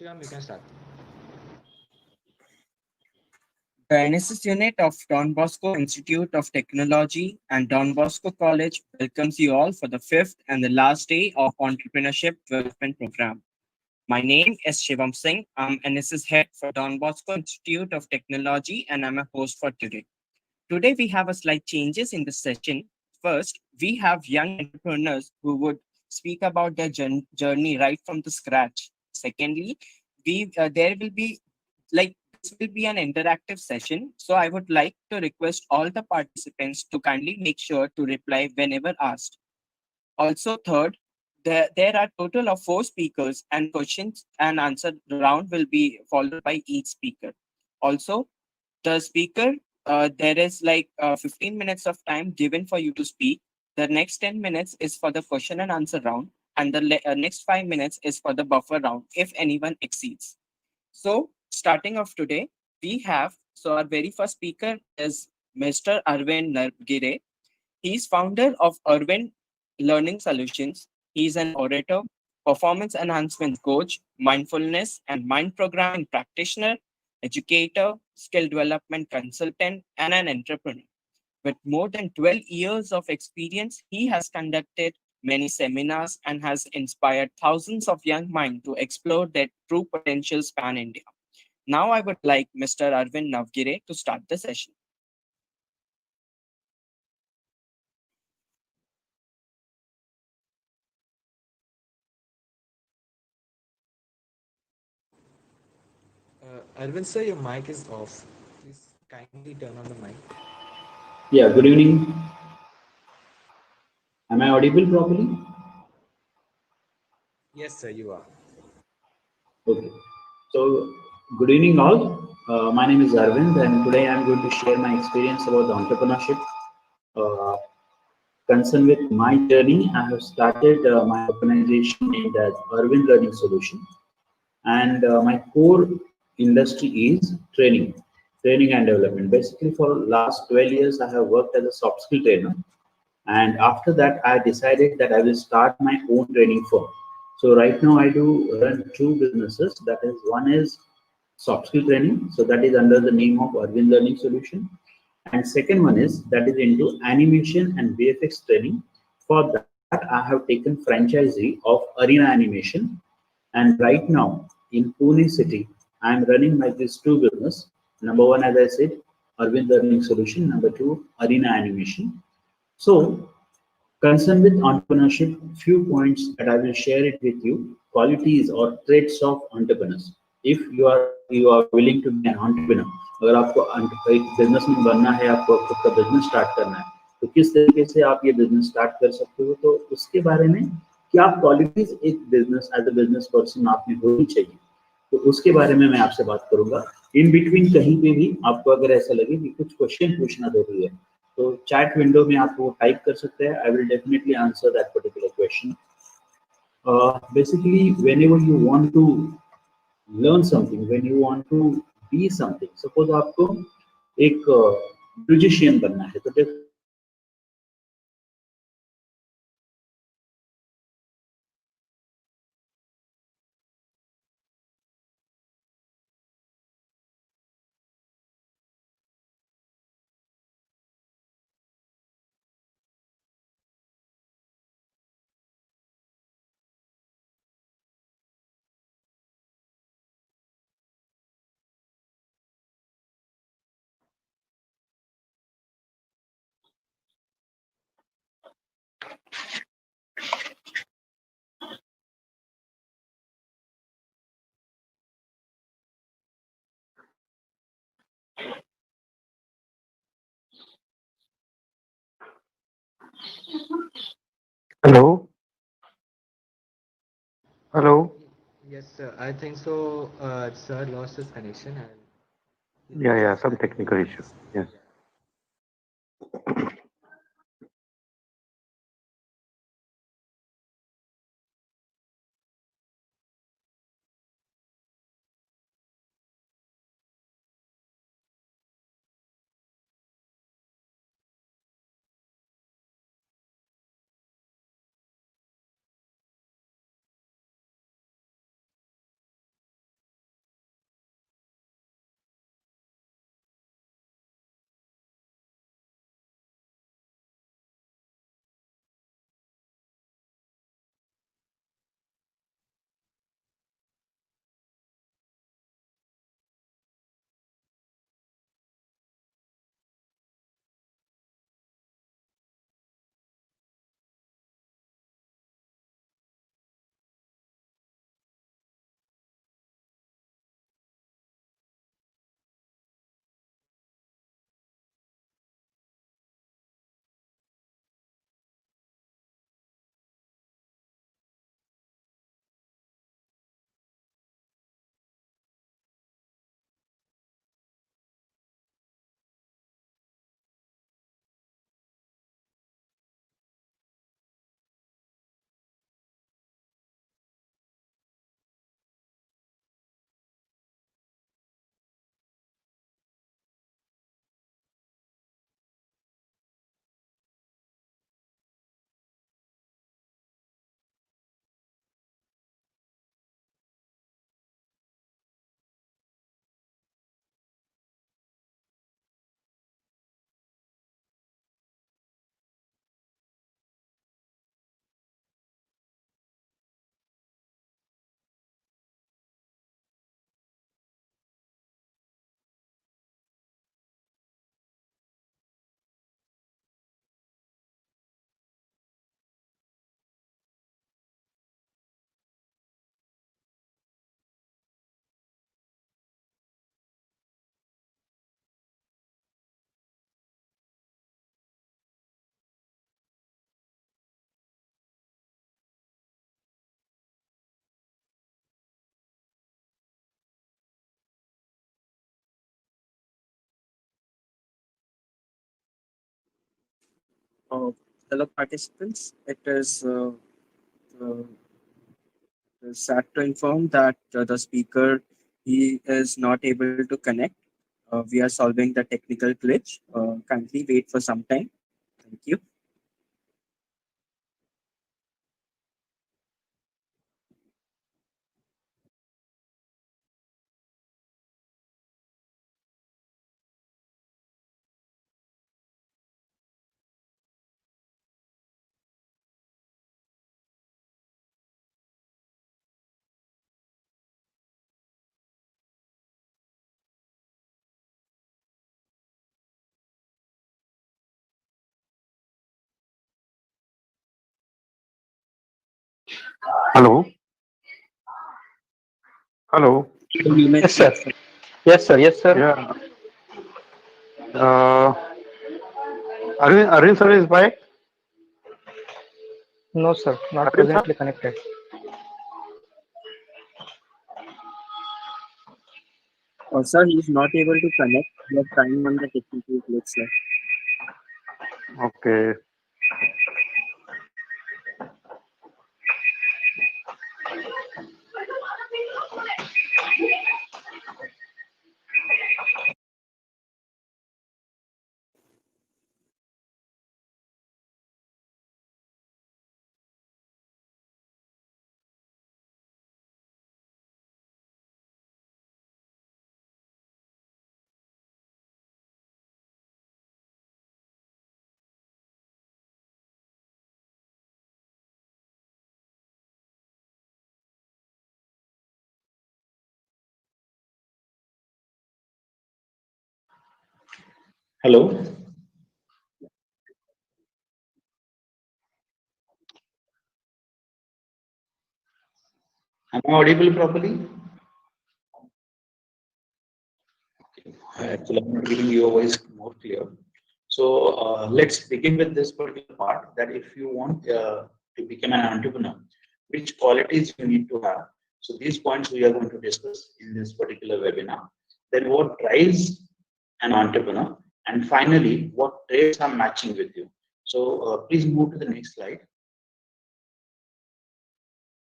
Shivam, you can start. The NSS unit of Don Bosco Institute of Technology and Don Bosco College welcomes you all for the fifth and the last day of Entrepreneurship Development Program. My name is Shivam Singh. I'm NSS head for Don Bosco Institute of Technology and I'm a host for today. Today we have a slight changes in the session. First, we have young entrepreneurs who would speak about their journey right from the scratch. Secondly, we there will be this will be an interactive session, so I would like to request all the participants to kindly make sure to reply whenever asked. Also, third, there are total of four speakers and questions and answer round will be followed by each speaker. Also, the speaker, there is 15 minutes of time given for you to speak. The next 10 minutes is for the question and answer round, and the next 5 minutes is for the buffer round if anyone exceeds. So, starting off today, our very first speaker is Mr. Arvind Nargire. He's founder of Arvind Learning Solutions. He's an orator, performance enhancement coach, mindfulness and mind programming practitioner, educator, skill development consultant, and an entrepreneur. With more than 12 years of experience, he has conducted many seminars and has inspired thousands of young minds to explore their true potential span India. Now I would like Mr. Arvind Navgire to start the session. Arvind sir, your mic is off. Please kindly turn on the mic. Yeah, good evening. Am I audible properly? Yes, sir, you are. Okay. So, good evening, all. My name is Arvind, and today I'm going to share my experience about the entrepreneurship. Uh, Concerned with my journey, I have started my organization named as Arvind Learning Solution, and my core industry is training and development. Basically, for last 12 years, I have worked as a soft skill trainer. And after that, I decided that I will start my own training firm. So right now I do run two businesses. That is, one is soft skill training, so that is under the name of Arvind Learning Solution, and second one is that is into animation and VFX training. For that I have taken franchisee of Arena Animation, and right now in Pune city I am running my these two business. Number one, as I said, Arvind Learning Solution. Number two, Arena Animation. So, concerned with entrepreneurship, few points that I will share it with you. Qualities or traits of entrepreneurs. If you are willing to be an entrepreneur, अगर आपको एक businessman बनना है, आपको खुद का business start करना है, तो किस तरीके से आप ये बिजनेस स्टार्ट कर सकते हो, तो उसके बारे में क्या क्वालिटीज एक business as a business person आप में होनी चाहिए, तो उसके बारे में मैं आपसे बात करूंगा। इन बिटवीन कहीं पे भी आपको अगर ऐसा लगे कि कुछ क्वेश्चन पूछना जरूरी है, तो चैट विंडो में आप वो टाइप कर सकते हैं। I will definitely answer that particular question. Basically whenever you want to learn something, when you want to be something, suppose आपको एक म्यूजिशियन बनना है, तो Hello, hello. Yes, sir. I think so. Sir lost his connection and he will Yeah, be yeah, just some back in few technical issue. minutes. Yes. Uh, Hello, participants. Uh, sad to inform that the speaker he is not able to connect. We are solving the technical glitch. Kindly wait for some time. Thank you. Hello. Hello. You may Yes, speak. sir. Yes, sir. Yes, sir. Yeah. Uh, Arvind sir is by. No, sir, not Arvind sir. presently connected. Sir, he is not able to connect. We are trying on the technical glitch, sir. Okay. Hello. Am I audible properly? Actually, I'm hearing your voice more clear. So let's begin with this particular part that if you want to become an entrepreneur, which qualities you need to have. So these points we are going to discuss in this particular webinar. Then what drives an entrepreneur, and finally, what traits are matching with you. So please move to the next slide.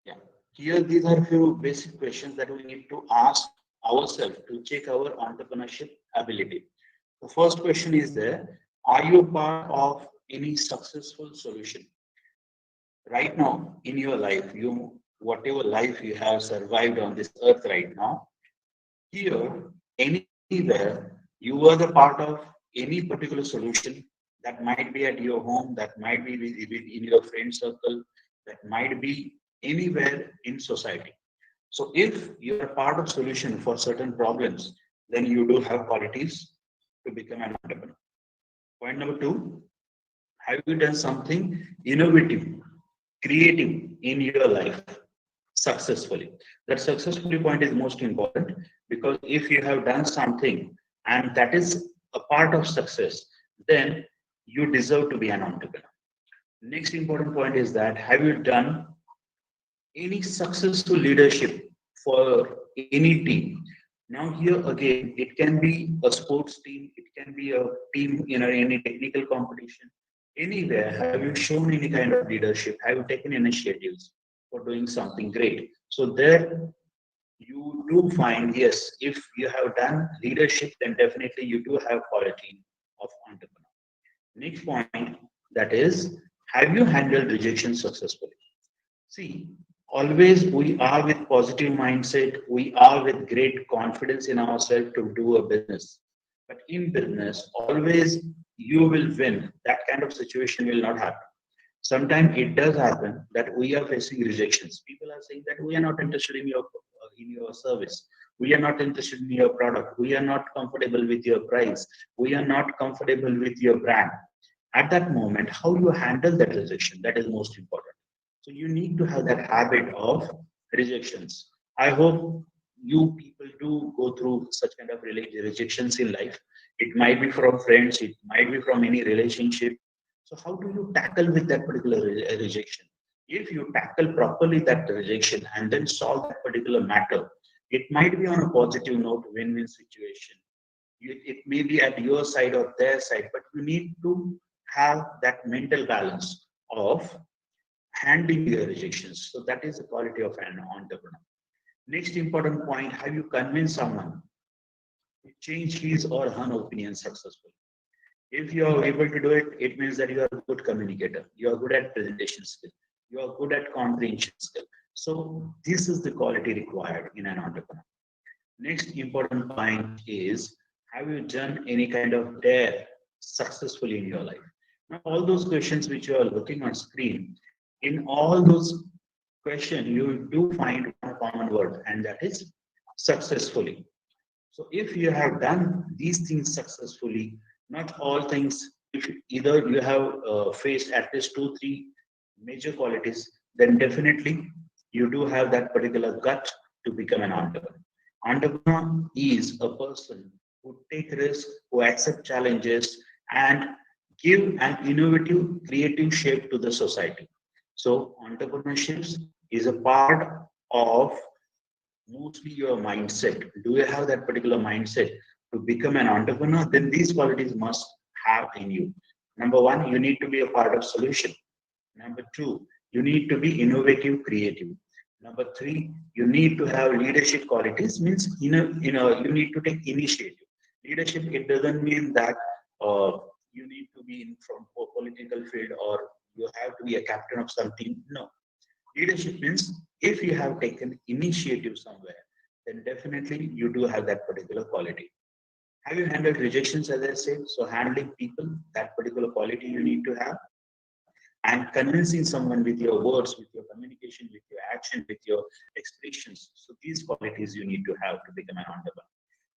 Yeah. Here, these are a few basic questions that we need to ask ourselves to check our entrepreneurship ability. The first question is there, are you part of any successful solution? Right now in your life, whatever life you have survived on this earth right now, here, anywhere, you are the part of any particular solution that might be at your home, that might be in your friend circle, that might be anywhere in society. So if you are part of solution for certain problems, then you do have qualities to become an entrepreneur. Point number two, have you done something innovative, creative in your life successfully? That successfully point is most important because if you have done something and that is a part of success, then you deserve to be an entrepreneur. Next important point is that have you done any successful leadership for any team? Now here again, it can be a sports team, it can be a team in any technical competition. Anywhere, have you shown any kind of leadership? Have you taken initiatives for doing something great? So there you do find, yes, if you have done leadership, then definitely you do have quality of entrepreneur. Next point, that is, have you handled rejection successfully? See, always we are with positive mindset, we are with great confidence in ourselves to do a business. But in business, always you will win. That kind of situation will not happen. Sometimes it does happen that we are facing rejections. People are saying that we are not interested in your service. We are not interested in your product. We are not comfortable with your price. We are not comfortable with your brand. At that moment, how you handle that rejection, that is most important. So you need to have that habit of rejections. I hope you people do go through such kind of rejections in life. It might be from friends, it might be from any relationship. So how do you tackle with that particular rejection? If you tackle properly that rejection and then solve that particular matter, it might be on a positive note, win-win situation. It may be at your side or their side, but you need to have that mental balance of handling your rejections. So that is the quality of an entrepreneur. Next important point, have you convinced someone to change his or her opinion successfully? If you are able to do it, it means that you are a good communicator. You are good at presentation skill. You are good at comprehension skill. So this is the quality required in an entrepreneur. Next important point is, have you done any kind of dare successfully in your life? Now, all those questions which you are looking on screen, in all those questions, you do find one common word, and that is successfully. So if you have done these things successfully, not all things, if either you have faced at least two, three major qualities, then definitely you do have that particular gut to become an entrepreneur. Entrepreneur is a person who take risks, who accept challenges, and give an innovative, creative shape to the society. So entrepreneurship is a part of mostly your mindset. Do you have that particular mindset to become an entrepreneur? Then these qualities must have in you. Number one, you need to be a part of solution. Number two, you need to be innovative, creative. Number three, you need to have leadership qualities. Means you need to take initiative. Leadership, it doesn't mean that you need to be in from a political field or you have to be a captain of something. No, leadership means if you have taken initiative somewhere, then definitely you do have that particular quality. Have you handled rejections, as I said? So handling people, that particular quality you need to have, and convincing someone with your words, with your communication, with your action, with your expressions. So these qualities you need to have to become an entrepreneur.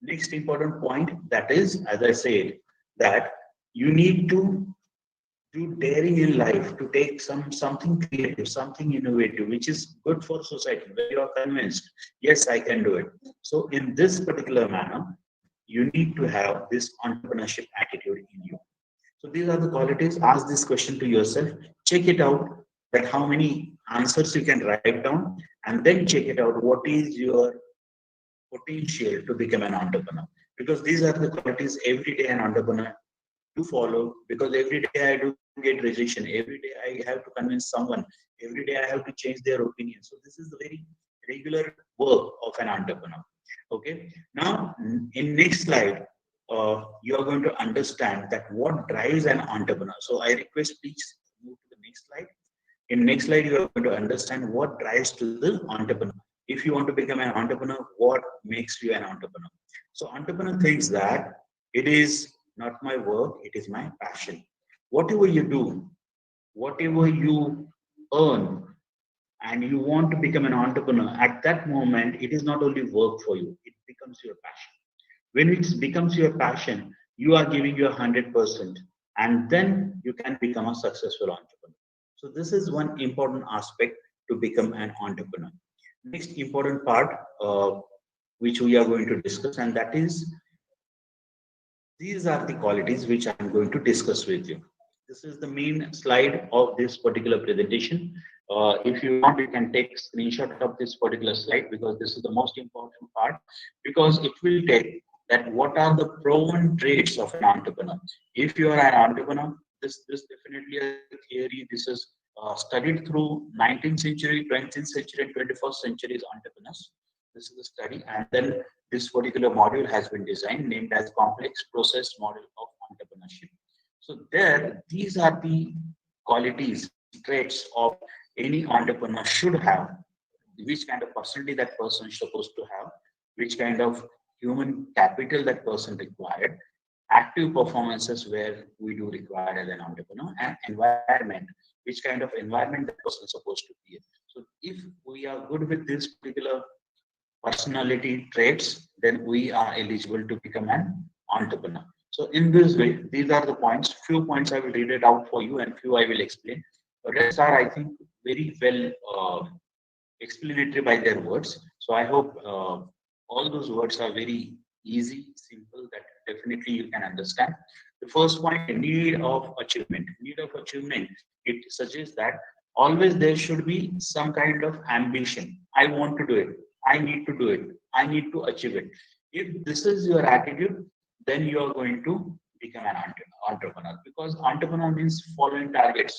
Next important point, that is, as I said, that you need to do daring in life to take something creative, something innovative, which is good for society, where you are convinced, yes, I can do it. So in this particular manner, you need to have this entrepreneurship attitude in you. So these are the qualities. Ask this question to yourself, check it out, that how many answers you can write down, and then check it out, what is your potential to become an entrepreneur. Because these are the qualities every day an entrepreneur do follow, because every day I do get rejection. Every day I have to convince someone. Every day I have to change their opinion. So this is the very regular work of an entrepreneur. Okay. Now, in next slide, you are going to understand that what drives an entrepreneur. So I request please move to the next slide. In next slide, you are going to understand what drives to the entrepreneur. If you want to become an entrepreneur, what makes you an entrepreneur? So entrepreneur thinks that it is not my work, it is my passion. Whatever you do, whatever you earn, and you want to become an entrepreneur, at that moment, it is not only work for you, it becomes your passion. When it becomes your passion, you are giving your 100%, and then you can become a successful entrepreneur. So this is one important aspect to become an entrepreneur. Next important part, which we are going to discuss, and that is, these are the qualities which I'm going to discuss with you. This is the main slide of this particular presentation. If you want, you can take screenshot of this particular slide, because this is the most important part, because it will tell that what are the proven traits of an entrepreneur. If you are an entrepreneur, this definitely a theory. This is studied through 19th century, 20th century, and 21st century's entrepreneurs. This is the study, and then this particular module has been designed, named as complex process model of entrepreneurship. So there, these are the qualities, traits of any entrepreneur should have, which kind of personality that person is supposed to have, which kind of human capital that person required, active performances where we do require as an entrepreneur, and environment, which kind of environment that person is supposed to be in. So if we are good with this particular personality traits, then we are eligible to become an entrepreneur. So in this way, these are the points. Few points I will read it out for you, and few I will explain. The rest are, I think, very well explanatory by their words. So I hope all those words are very easy, simple, that definitely you can understand. The first point, need of achievement. Need of achievement, it suggests that always there should be some kind of ambition. I want to do it. I need to do it. I need to achieve it. If this is your attitude, then you are going to become an entrepreneur, because entrepreneur means following targets,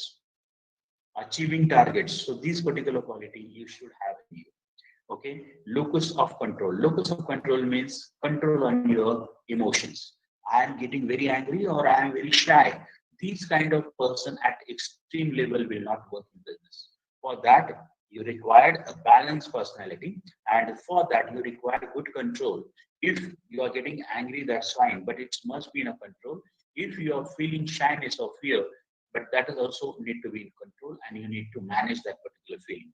achieving targets. So these particular quality you should have in you. Okay, locus of control. Locus of control means control on your emotions. I am getting very angry or I am very shy. These kind of person at extreme level will not work in business. For that, you require a balanced personality, and for that, you require good control. If you are getting angry, that's fine, but it must be in a control. If you are feeling shyness or fear, but that is also need to be in control, and you need to manage that particular feeling.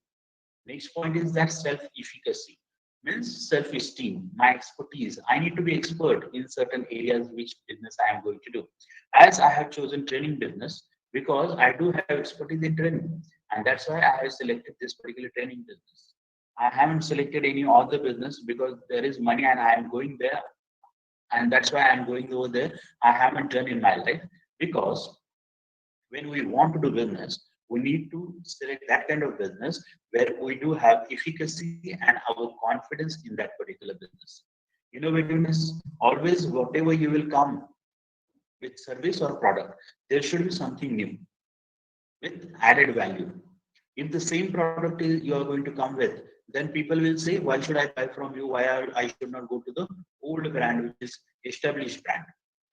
Next point is that self-efficacy means self-esteem, my expertise. I need to be expert in certain areas which business I am going to do. As I have chosen training business because I do have expertise in training, and that's why I have selected this particular training business. I haven't selected any other business because there is money and I am going there, and that's why I'm going over there. I haven't done in my life because when we want to do business, we need to select that kind of business where we do have efficacy and our confidence in that particular business. Innovativeness, always whatever you will come with service or product, there should be something new with added value. If the same product is you are going to come with, then people will say, why should I buy from you? I should not go to the old brand, which is established brand.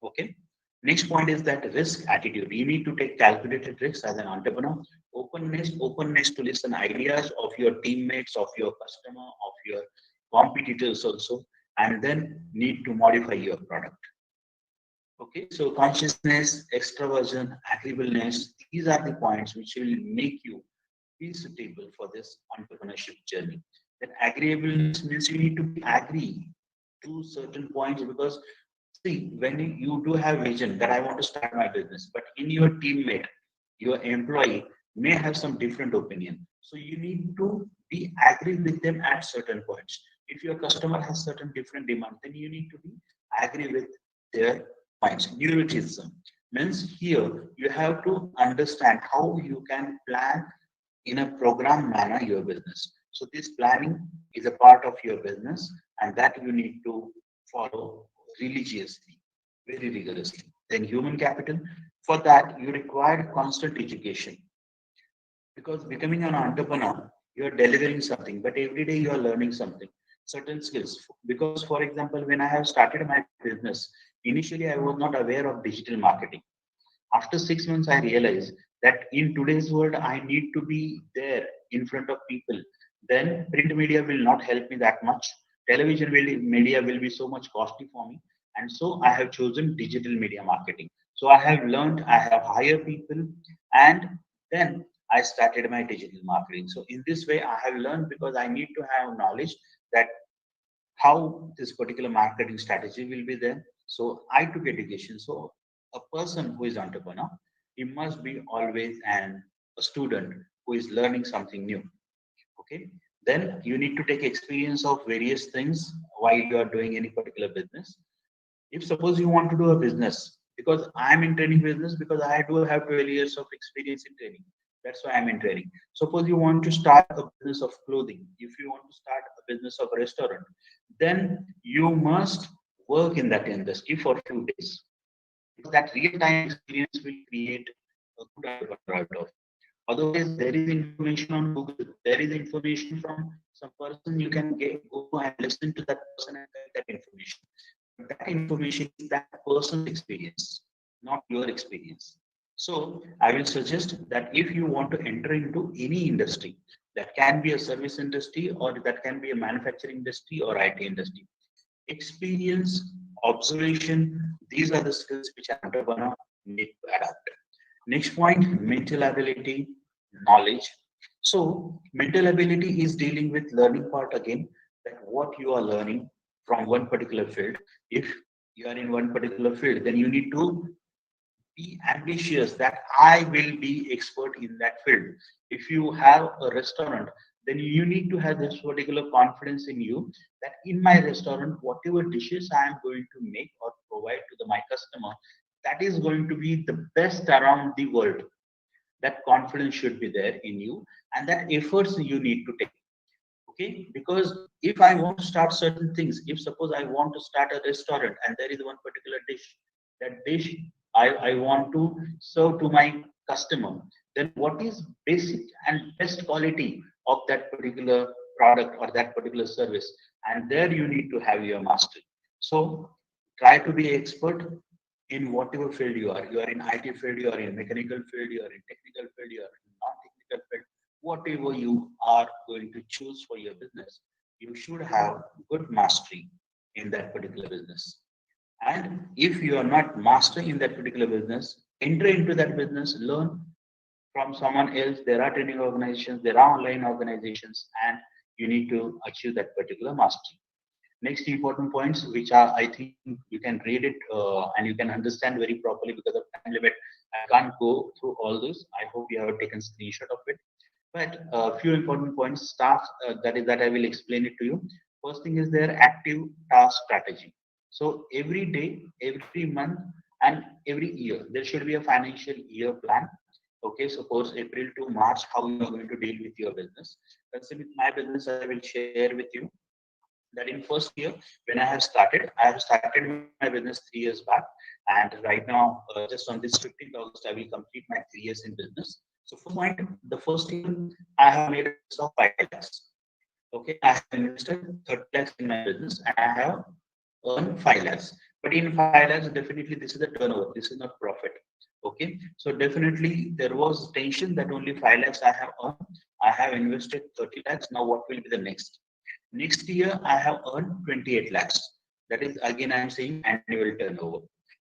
Okay. Next point is that risk attitude. You need to take calculated risks as an entrepreneur. Openness to listen ideas of your teammates, of your customer, of your competitors also, and then need to modify your product. Okay, so consciousness, extraversion, agreeableness, these are the points which will make you be suitable for this entrepreneurship journey. Then agreeableness means you need to be agree to certain points, because see, when you do have vision that I want to start my business, but in your teammate, your employee may have some different opinion. So you need to be agree with them at certain points. If your customer has certain different demand, then you need to be agree with their points. Neuroticism means here you have to understand how you can plan in a program manner your business. So this planning is a part of your business, and that you need to follow religiously, very rigorously. Then human capital, for that you require constant education, because becoming an entrepreneur, you are delivering something, but every day you are learning something, certain skills. Because for example, when I have started my business, initially I was not aware of digital marketing. After 6 months, I realized that in today's world, I need to be there in front of people. Then print media will not help me that much. Media will be so much costly for me. And so I have chosen digital media marketing. So I have learned, I have hired people, and then I started my digital marketing. So in this way, I have learned because I need to have knowledge that how this particular marketing strategy will be there. So I took education. So a person who is entrepreneur, he must be always a student who is learning something new. Okay. Then you need to take experience of various things while you are doing any particular business. If suppose you want to do a business, because I'm in training business, because I do have 12 years of experience in training. That's why I'm in training. Suppose you want to start a business of clothing, if you want to start a business of a restaurant, then you must work in that industry for a few days, because that real-time experience will create a good entrepreneur out of. Otherwise, there is information on Google, there is information from some person, you can go and listen to that person and get that information. But that information is that person's experience, not your experience. So I will suggest that if you want to enter into any industry, that can be a service industry or that can be a manufacturing industry or IT industry, experience, observation, these are the skills which an entrepreneur need to adapt. Next point, mental ability, knowledge. So mental ability is dealing with learning part again, that what you are learning from one particular field. If you are in one particular field, then you need to be ambitious that I will be expert in that field. If you have a restaurant, then you need to have this particular confidence in you that in my restaurant, whatever dishes I am going to make or provide to my customer, that is going to be the best around the world. That confidence should be there in you, and that efforts you need to take. Okay, because if I want to start certain things, if suppose I want to start a restaurant and there is one particular dish that I want to serve to my customer, then what is basic and best quality of that particular product or that particular service? And there you need to have your mastery. So try to be expert in whatever field you are. You are in IT field, you are in mechanical field, you are in technical field, you are in non-technical field. Whatever you are going to choose for your business, you should have good mastery in that particular business. And if you are not master in that particular business, enter into that business, learn from someone else. There are training organizations, there are online organizations, and you need to achieve that particular mastery. Next important points, which are, I think you can read it and you can understand very properly because of time limit. I can't go through all this. I hope you have taken screenshot of it. But a few important points, staff that I will explain it to you. First thing is their active task strategy. So every day, every month, and every year, there should be a financial year plan. Okay, suppose April to March, how you are going to deal with your business. Let's say with my business, I will share with you that in first year when I have started my business 3 years back, and right now just on this 15th August I will complete my 3 years in business. So first point, the first year I have made a business of 5 lakhs. Okay, I have invested 30 lakhs in my business and I have earned 5 lakhs. But in 5 lakhs, definitely this is the turnover, this is not profit. Okay, so definitely there was tension that only 5 lakhs I have earned. I have invested 30 lakhs. Now, what will be the next? Next year, I have earned 28 lakhs. That is, again, I'm saying annual turnover.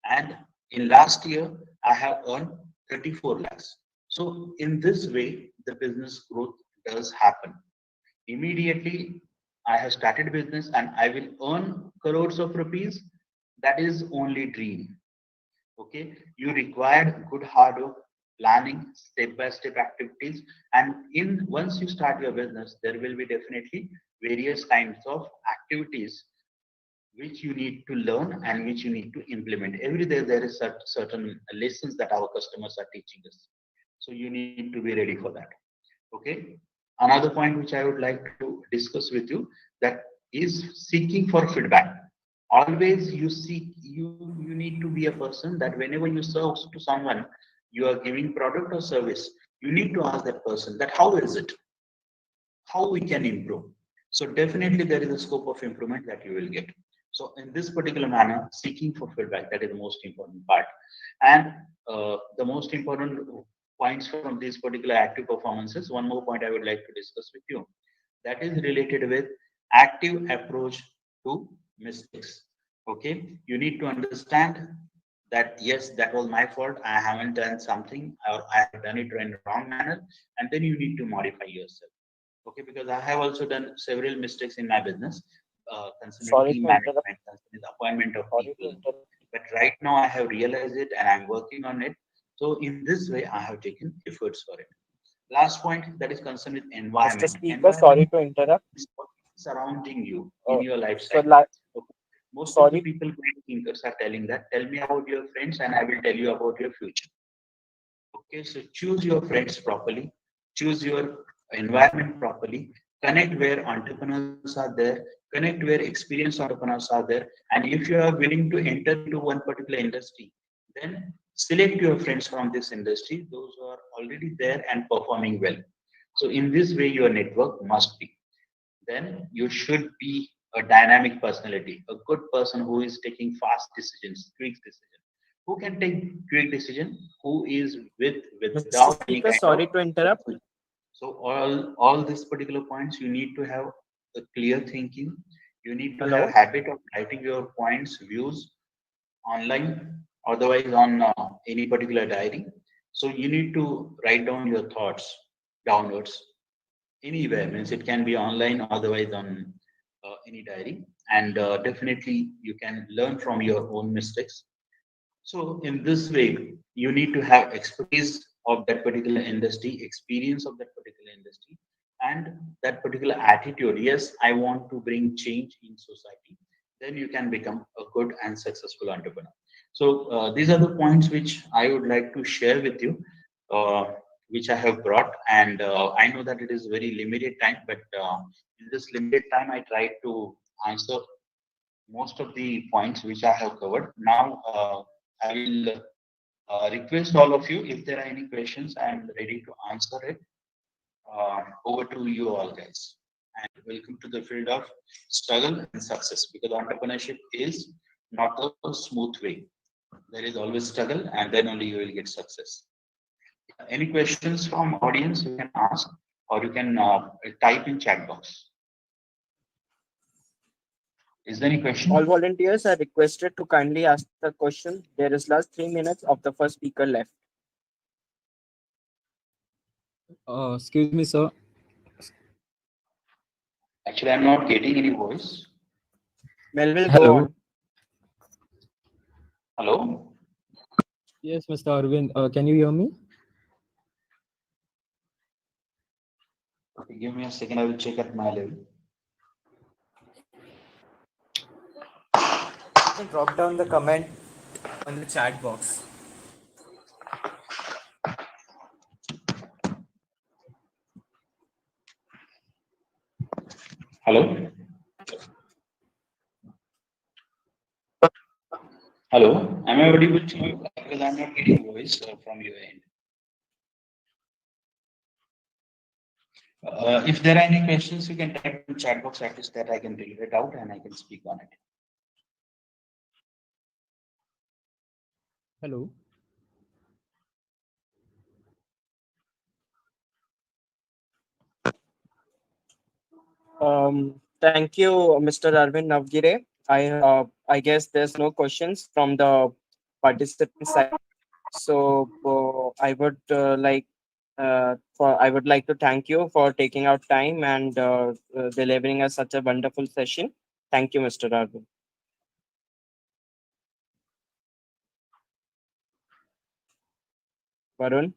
And in last year, I have earned 34 lakhs. So, in this way, the business growth does happen. Immediately, I have started business and I will earn crores of rupees. That is only dream. Okay, you require good hard work, planning, step by step activities, and in once you start your business, there will be definitely various kinds of activities which you need to learn and which you need to implement. Every day there is certain lessons that our customers are teaching us. So you need to be ready for that. Okay. Another point which I would like to discuss with you, that is seeking for feedback. Always you seek, you need to be a person that whenever you serve to someone, you are giving product or service, you need to ask that person that how is it, how we can improve. So definitely there is a scope of improvement that you will get. So in this particular manner, seeking for feedback, that is the most important part. And the most important points from these particular active performances, one more point I would like to discuss with you, that is related with active approach to mistakes. Okay, you need to understand that yes, that was my fault, I haven't done something or I have done it in wrong manner, and then you need to modify yourself. Okay, because I have also done several mistakes in my business concerning Sorry team to interrupt. management, concerning the appointment of Sorry to people. interrupt. But right now I have realized it and I'm working on it. So in this way, I have taken efforts for it. Last point, that is concerned with Mr. environment. Speaker, sorry Environment to interrupt. is what is surrounding you in Uh, your so, lifestyle. Okay. Most of the sorry. people, great thinkers, are telling that. Tell me about your friends, and I will tell you about your future. Okay, so choose your friends properly, choose your environment properly, connect where entrepreneurs are there, connect where experienced entrepreneurs are there, and if you are willing to enter into one particular industry, then select your friends from this industry, those who are already there and performing well. So in this way, your network must be. Then you should be a dynamic personality, a good person who is taking fast decisions, quick decisions. Who can take quick decision? Who is Mr. without any Speaker, kind of sorry to interrupt. confusion. So all these particular points, you need to have a clear thinking. You need to have Hello. habit of writing your points, views online, otherwise on any particular diary. So you need to write down your thoughts downwards anywhere, means it can be online, otherwise on any diary, and definitely you can learn from your own mistakes. So in this way, you need to have expertise of that particular industry, experience of that particular industry, and that particular attitude. Yes, I want to bring change in society. Then you can become a good and successful entrepreneur. So these are the points which I would like to share with you, which I have brought. And I know that it is very limited time, but in this limited time, I tried to answer most of the points which I have covered. Now, I will request all of you if there are any questions. I am ready to answer it. Over to you all, guys. And welcome to the field of struggle and success because entrepreneurship is not a smooth way. There is always struggle, and then only you will get success. Any questions from audience you can ask, or you can type in chat box. Is there any All question? volunteers are requested to kindly ask the question. There is last 3 minutes of the first speaker left. Excuse me, sir. Actually, I'm not getting any voice. Melville, go Hello. on. Hello. Yes, Mr. Arvind. Can you hear me? Okay, give me a second. I will check at my level. You can drop down the comment on the chat box. Hello. Hello. Am I audible to you? Because I'm not getting voice from your end. If there are any questions, you can type in chat box at least that I can read it out and I can speak on it. Hello. Thank you, Mr. Arvind Navgire. I guess there's no questions from the participant side. So I would like to thank you for taking out time and delivering us such a wonderful session. Thank you, Mr. Arvind. Varun.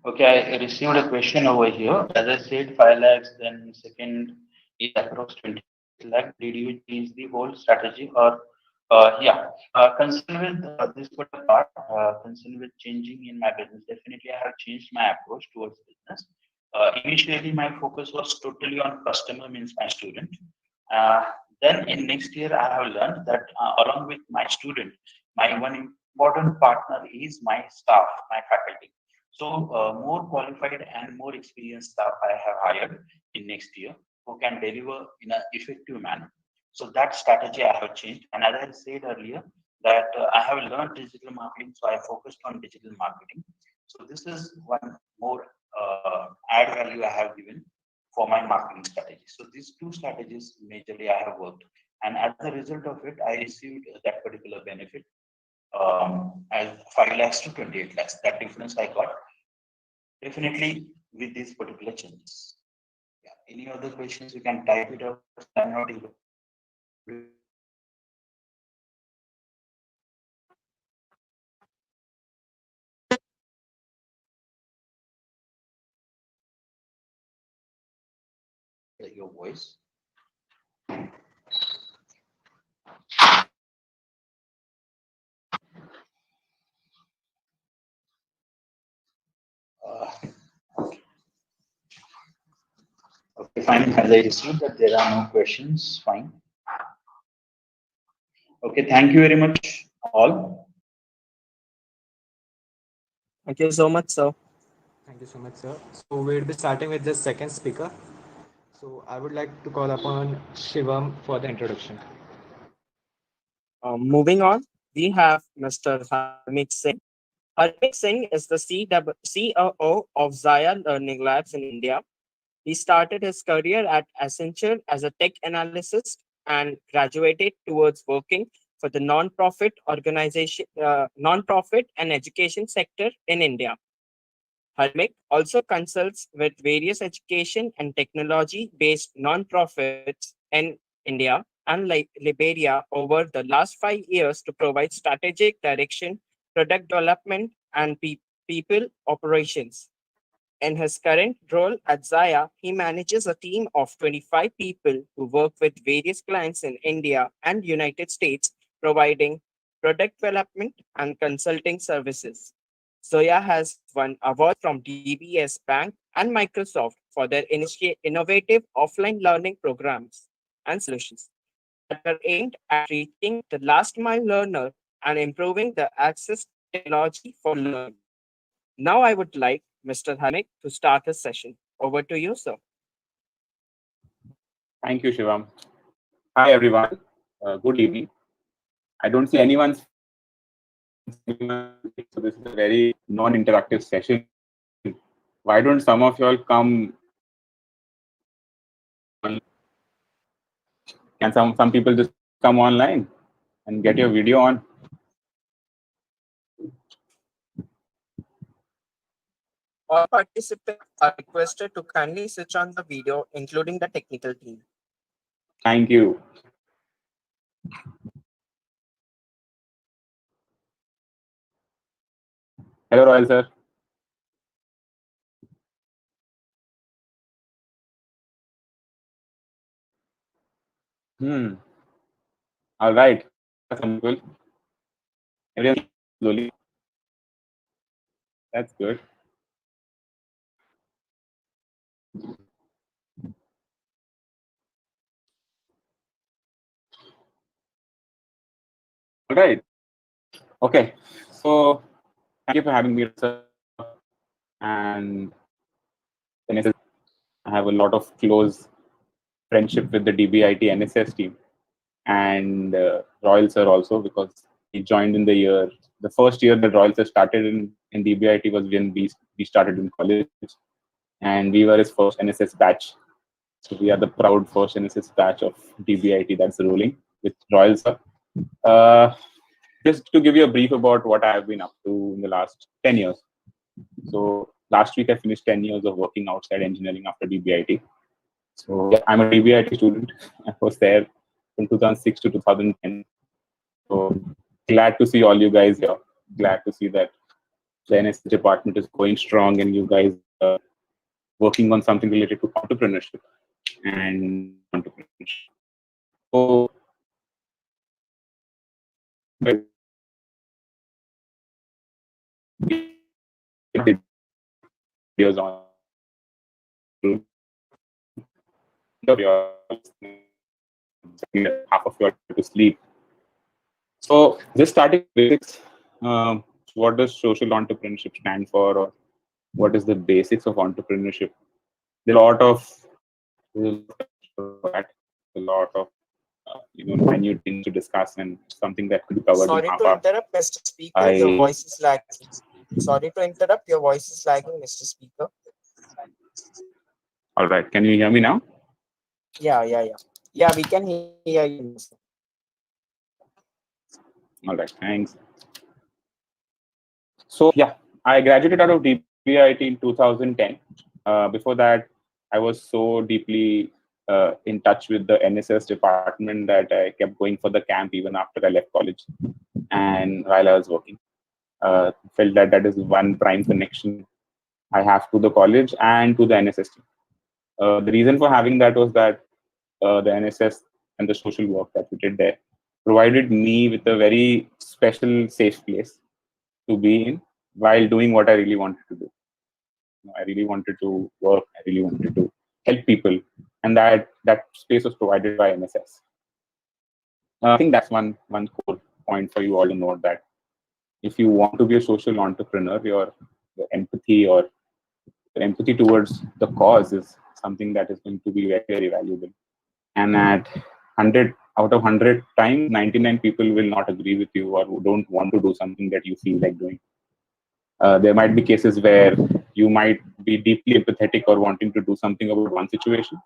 Okay, I received a question over here. As I said, 5 lakhs, then second is approx 20 lakh. Did you change the whole strategy or yeah, concerned with this particular part, concerned with changing in my business, definitely I have changed my approach towards business. Initially, my focus was totally on customer, means my student. Uh, then in next year, I have learned that along with my student, my one important partner is my staff, my faculty. So more qualified and more experienced staff I have hired in next year who can deliver in an effective manner. So that strategy I have changed. And as I said earlier, that I have learned digital marketing, so I focused on digital marketing. So this is one more add value I have given for my marketing strategy. So these two strategies majorly I have worked, and as a result of it, I received that particular benefit as 5 lakhs to 28 lakhs. That difference I got definitely with these particular changes. Yeah. Any other questions? You can type it out. I'm not able to hear your voice. Uh, okay, fine. As I received that there are no questions, fine. Okay, thank you very much, all. Thank you so much, sir. Thank you so much, sir. So we'll be starting with the second speaker. So I would like to call upon Shivam for the introduction. Moving on, we have Mr. Harmit Singh. Harmit Singh is the COO of Zaya Learning Labs in India. He started his career at Accenture as a tech analyst and graduated towards working for the non-profit organization, non-profit and education sector in India. Harmik also consults with various education and technology-based non-profits in India and Liberia over the last 5 years to provide strategic direction, product development, and people operations. In his current role at Zaya, he manages a team of 25 people who work with various clients in India and United States, providing product development and consulting services. Zoya has won awards from DBS Bank and Microsoft for their innovative offline learning programs and solutions that are aimed at reaching the last mile learner and improving the access to technology for learning. Now I would like Mr. Hamik to start his session. Over to you, sir. Thank you, Shivam. Hi, everyone. Good evening. I don't see anyone's face, so this is a very non-interactive session. Why don't some of you all come? Can some people just come online and get your video on? All participants are requested to kindly switch on the video, including the technical team. Thank you. Hello, Royal sir. All right. Some people. Everyone slowly. That's good. All right. Okay. So thank you for having me, sir. And I have a lot of close friendship with the DBIT NSS team and Royal sir also, because he joined in the first year that Royal sir started in DBIT was when we started in college, and we were his first NSS batch. So we are the proud first NSS batch of DBIT that's ruling with Royal sir. Just to give you a brief about what I have been up to in the last 10 years. So last week I finished 10 years of working outside engineering after DBIT. So yeah, I'm a DBIT student. I was there from 2006 to 2010. So glad to see all you guys here. Glad to see that the NSS department is going strong and you guys are working on something related to entrepreneurship and entrepreneurship. So videos on half of you to sleep. So just starting basics, what does social entrepreneurship stand for, or what is the basics of entrepreneurship? There are a lot of minute things to discuss, and something that could be covered in Sorry half to hour. interrupt, Mr. Speaker. Your voice is lagging. Sorry to interrupt. Your voice is lagging, Mr. Speaker. All right, can you hear me now? Yeah. Yeah, we can hear you now, sir. All right, thanks. So yeah, I graduated out of DBIT in 2010. Before that, I was so deeply in touch with the NSS department that I kept going for the camp even after I left college. And while I was working, felt that that is one prime connection I have to the college and to the NSS team. The reason for having that was that the NSS and the social work that we did there provided me with a very special, safe place to be in while doing what I really wanted to do. I really wanted to work. I really wanted to help people, and that space was provided by NSS. I think that's one core point for you all to note, that if you want to be a social entrepreneur, your empathy or your empathy towards the cause is something that is going to be very, very valuable. And at 100 out of 100 times, 99 people will not agree with you or don't want to do something that you feel like doing. There might be cases where you might be deeply empathetic or wanting to do something about one situation,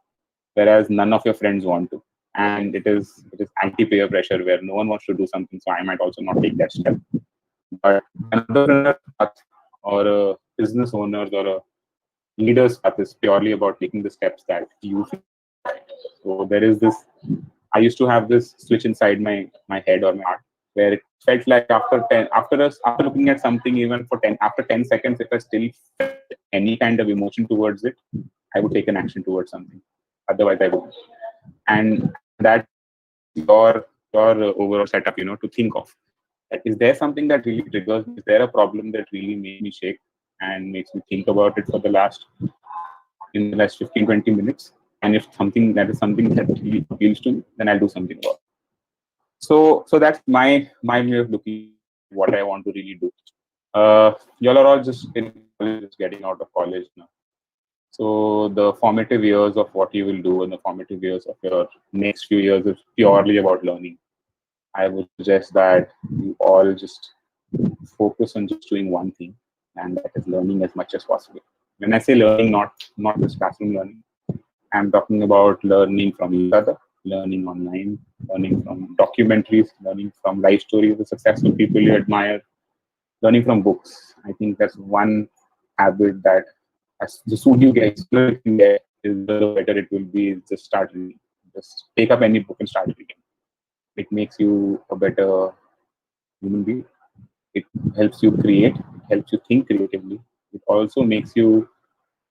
whereas none of your friends want to. and it is anti-peer pressure where no one wants to do something, so I might also not take that step. But an entrepreneur path or a business owner's or a leader's path is purely about taking the steps that you feel. So there is this. I used to have this switch inside my head or my heart where it felt like after looking at something even for 10 seconds, if I still felt any kind of emotion towards it, I would take an action towards something. Otherwise, I wouldn't. And that your overall setup, to think of. Is there something that really triggers me? Is there a problem that really makes me shake and makes me think about it for the last 15, 20 minutes? And if something that really appeals to me, then I'll do something about it. So that's my way of looking at what I want to really do. Y'all are all just in college, just getting out of college now. So the formative years of what you will do and the formative years of your next few years is purely about learning. I would suggest that you all just focus on just doing one thing, and that is learning as much as possible. When I say learning, not just classroom learning, I'm talking about learning from each other, learning online, learning from documentaries, learning from life stories of successful people you admire, learning from books. I think that's one habit that as the sooner you get, is the better it will be. Just start reading. Just take up any book and start reading. It makes you a better human being. It helps you create. It helps you think creatively. It also makes you.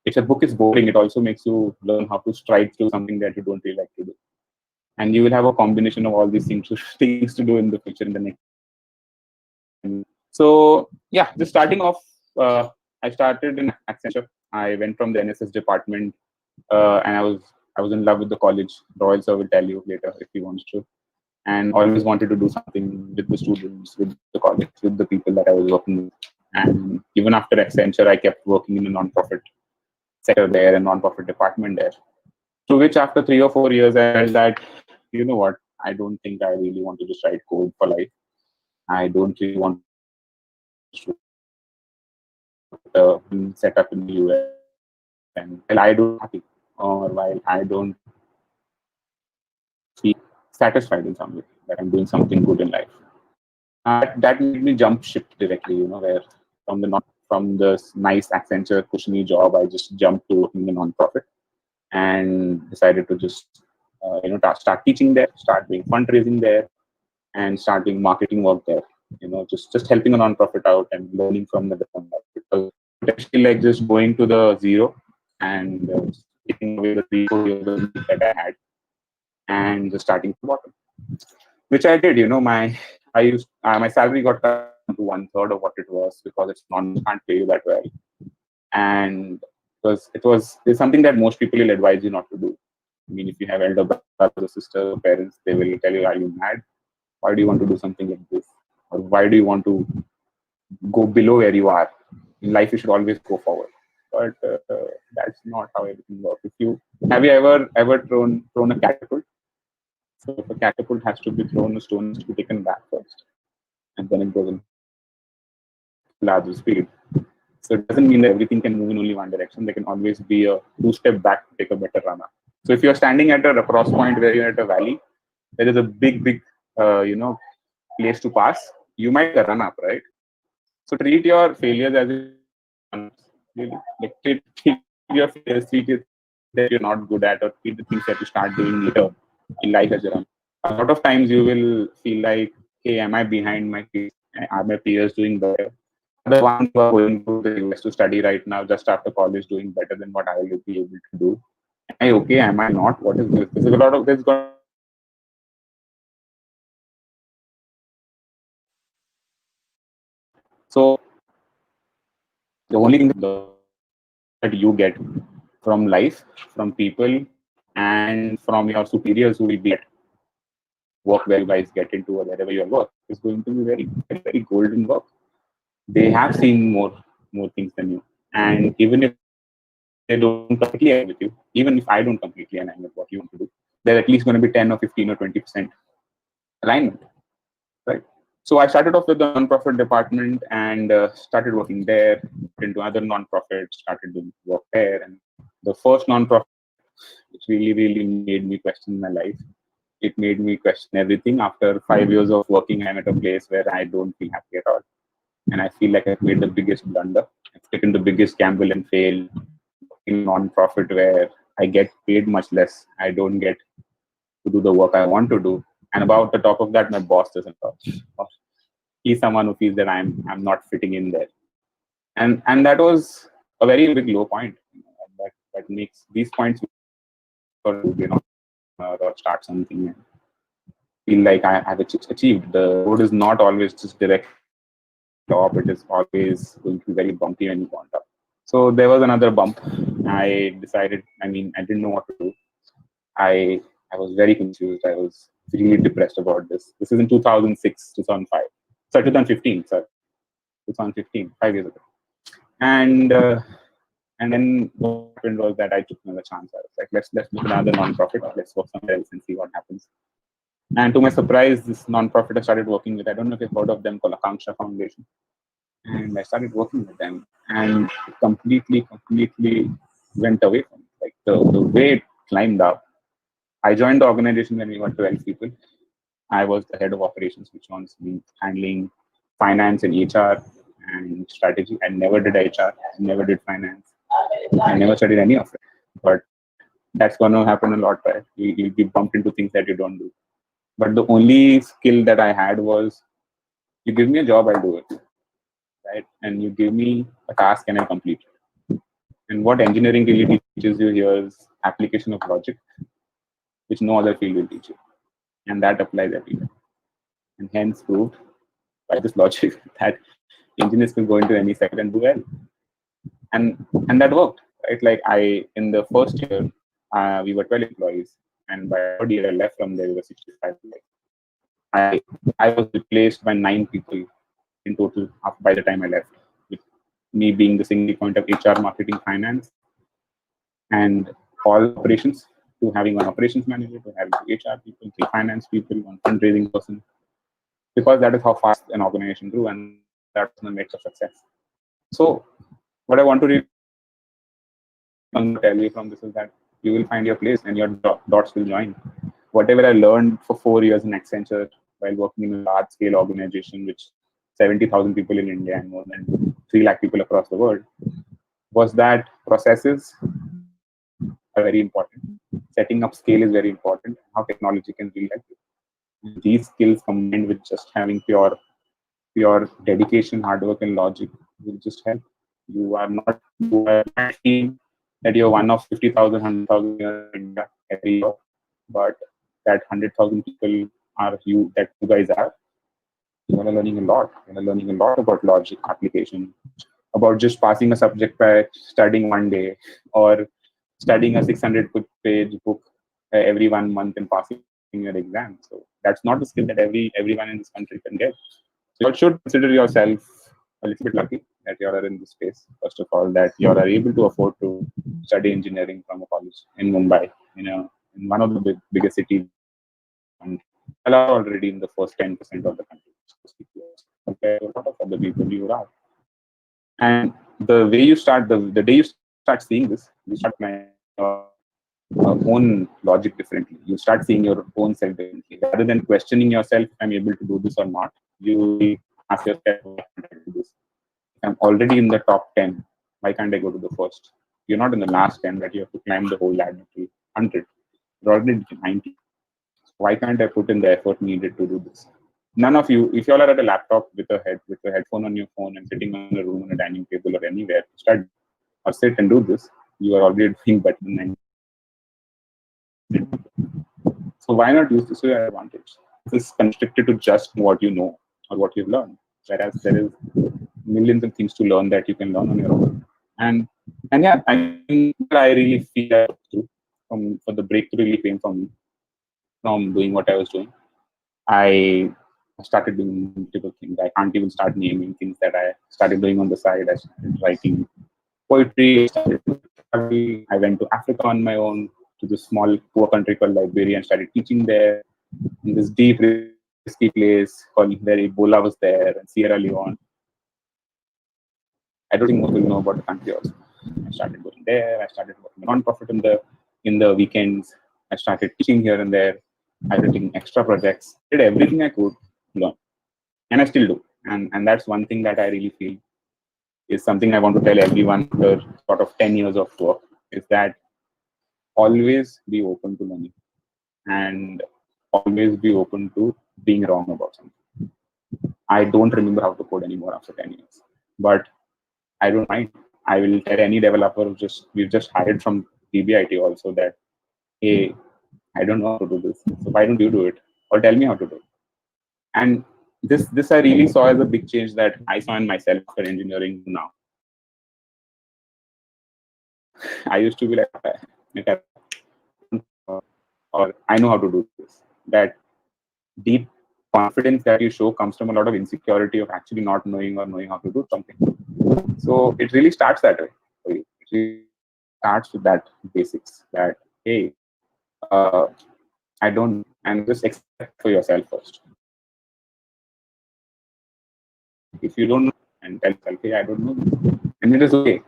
If a book is boring, it also makes you learn how to stride through something that you don't really like to do. And you will have a combination of all these things to do in the future in the next. So yeah, just starting off, I started in Accenture. I went from the NSS department, and I was in love with the college. Royal sir will tell you later if he wants to, and always wanted to do something with the students, with the college, with the people that I was working with. And even after Accenture, I kept working in a non-profit sector there, a non-profit department there. To which after 3 or 4 years, I felt that, you know what, I don't think I really want to just write code for life. I don't really want to set up in the US. And while I don't happy, or while I don't feel satisfied in some way that I'm doing something good in life, that made me jump ship directly. Where from this nice Accenture cushiony job, I just jumped to working in a non-profit and decided to just start teaching there, start doing fundraising there, and start doing marketing work there. Just helping a non-profit out and learning from the different life. Because potentially like just going to the zero and taking away the 3 4 years that I had and just starting from bottom, which I did. My salary got cut to 1/3 of what it was because it's can't pay you that well, and it's something that most people will advise you not to do. I mean, if you have elder brothers, sisters, parents, they will tell you, "Are you mad? Why do you want to do something like this? Or why do you want to go below where you are? In life, you should always go forward." But that's not how everything works. Have you ever thrown a catapult? So if a catapult has to be thrown, a stone has to be taken back first, and then it goes in larger speed. So it doesn't mean that everything can move in only one direction. There can always be a 2 step back to take a better run up. So if you're standing at a cross point where you're at a valley, there is a big place to pass. You might run up, right? So treat your failures as really treat your failures, treat it that you're not good at, or treat the things that you start doing later in life as a run. A lot of times you will feel like, hey, am I behind my peers? Are my peers doing better? The ones who are going to the US to study right now, just after college, doing better than what I will be able to do. Am I okay? Am I not? What is this? There's got so the only thing that you get from life, from people, and from your superiors who will be at work where you guys get into or wherever you work is going to be very, very, very golden work. They have seen more things than you, and even if they don't completely agree with you, even if I don't completely align with what you want to do, there's at least going to be 10 or 15 or 20% alignment, right? So I started off with the non-profit department and started working there, into other non-profits, started doing work there. And the first non-profit which really, really made me question my life it made me question everything. After 5 years of working, I'm at a place where I don't feel happy at all. And I feel like I've made the biggest blunder. I've taken the biggest gamble and failed in non-profit where I get paid much less. I don't get to do the work I want to do. And about the top of that, my boss doesn't touch. He's someone who feels that I'm not fitting in there. And that was a very big low point. That makes these points or start something and feel like I have achieved. The road is not always just direct top, it is always going to be very bumpy when you go on top. So there was another bump. I decided, I didn't know what to do. I was very confused. I was really depressed about this. This is in 2006, 2005. Sorry, 2015, sorry. 2015, 5 years ago. And then what happened was that I took another chance. I was like, let's look at another non-profit. Let's work somewhere else and see what happens. And to my surprise, this non-profit I started working with, I don't know if you've heard of them, called Akanksha Foundation. And I started working with them, and it completely went away from me. Like the way it climbed up. I joined the organization when we were 12 people. I was the head of operations, which was handling finance and HR and strategy. I never did HR, never did finance. I never studied any of it. But that's going to happen a lot, right? You'll be bumped into things that you don't do. But the only skill that I had was, you give me a job, I'll do it. Right? And you give me a task and I complete it. And what engineering really teaches you here is application of logic, which no other field will teach you. And that applies everywhere. And hence proved by this logic that engineers can go into any sector and do well. And that worked. Right? Like in the first year, we were 12 employees. And by the third year I left from there, we were 65 employees. I was replaced by 9 people in total by the time I left, with me being the single point of HR, marketing, finance, and all operations, to having one operations manager, to having 2 HR people, 3 finance people, 1 fundraising person, because that is how fast an organization grew, and that's the mix of success. So what I want to tell you from this is that you will find your place and your dots will join. Whatever I learned for 4 years in Accenture while working in a large scale organization, which 70,000 people in India and more than 3 lakh people across the world, was that processes are very important. Setting up scale is very important. How technology can really help you. These skills combined with just having pure dedication, hard work, and logic will just help. You are not team that you're one of 50,000, 100,000 in India every year, but that 100,000 people are you guys are. You are learning a lot. You are learning a lot about logic, application, about just passing a subject by studying one day, or studying a 600-page book every 1 month and passing your exam. So that's not the skill that everyone in this country can get. So you should consider yourself a little bit lucky that you are in this space. First of all, that you are able to afford to study engineering from a college in Mumbai, in one of the biggest cities, and are already in the first 10% of the country compared to a lot of other people you are. And the way you start, the day you start seeing this, you start my own logic differently. You start seeing your own self differently. Rather than questioning yourself, if I'm able to do this or not, you ask yourself, why can't I do this? If I'm already in the top 10, why can't I go to the first? You're not in the last 10 that you have to climb the whole ladder to 100. You're already to 90. Why can't I put in the effort needed to do this? None of you, if you all are at a laptop with a headphone on your phone and sitting on a room on a dining table or anywhere to study or sit and do this, you are already doing better than 90. So why not use this to your advantage? This is constricted to just what you know or what you've learned, whereas there is millions of things to learn that you can learn on your own. And yeah, I think I really feel that for the breakthrough really came from doing what I was doing. I started doing multiple things. I can't even start naming things that I started doing on the side. I started writing poetry. I went to Africa on my own, to this small poor country called Liberia, and started teaching there in this deep, risky place called where Ebola was there, and Sierra Leone. I don't think most people know about the country also. I started going there. I started working non-profit in the weekends. I started teaching here and there. I did extra projects. I did everything I could to learn, and I still do. And that's one thing that I really feel is something I want to tell everyone after sort of 10 years of work is that always be open to learning and always be open to being wrong about something. I don't remember how to code anymore after 10 years, but I don't mind. I will tell any developer who just we've just hired from DBIT also that, hey, I don't know how to do this. So why don't you do it? Or tell me how to do it. And this I really saw as a big change that I saw in myself after engineering now. I used to be like, okay, or I know how to do this. That deep confidence that you show comes from a lot of insecurity of actually not knowing or knowing how to do something. So it really starts that way for you. It really starts with that basics that, hey, uh, I don't know, and just accept for yourself first. If you don't know, and tell yourself, hey, I don't know, and it is okay.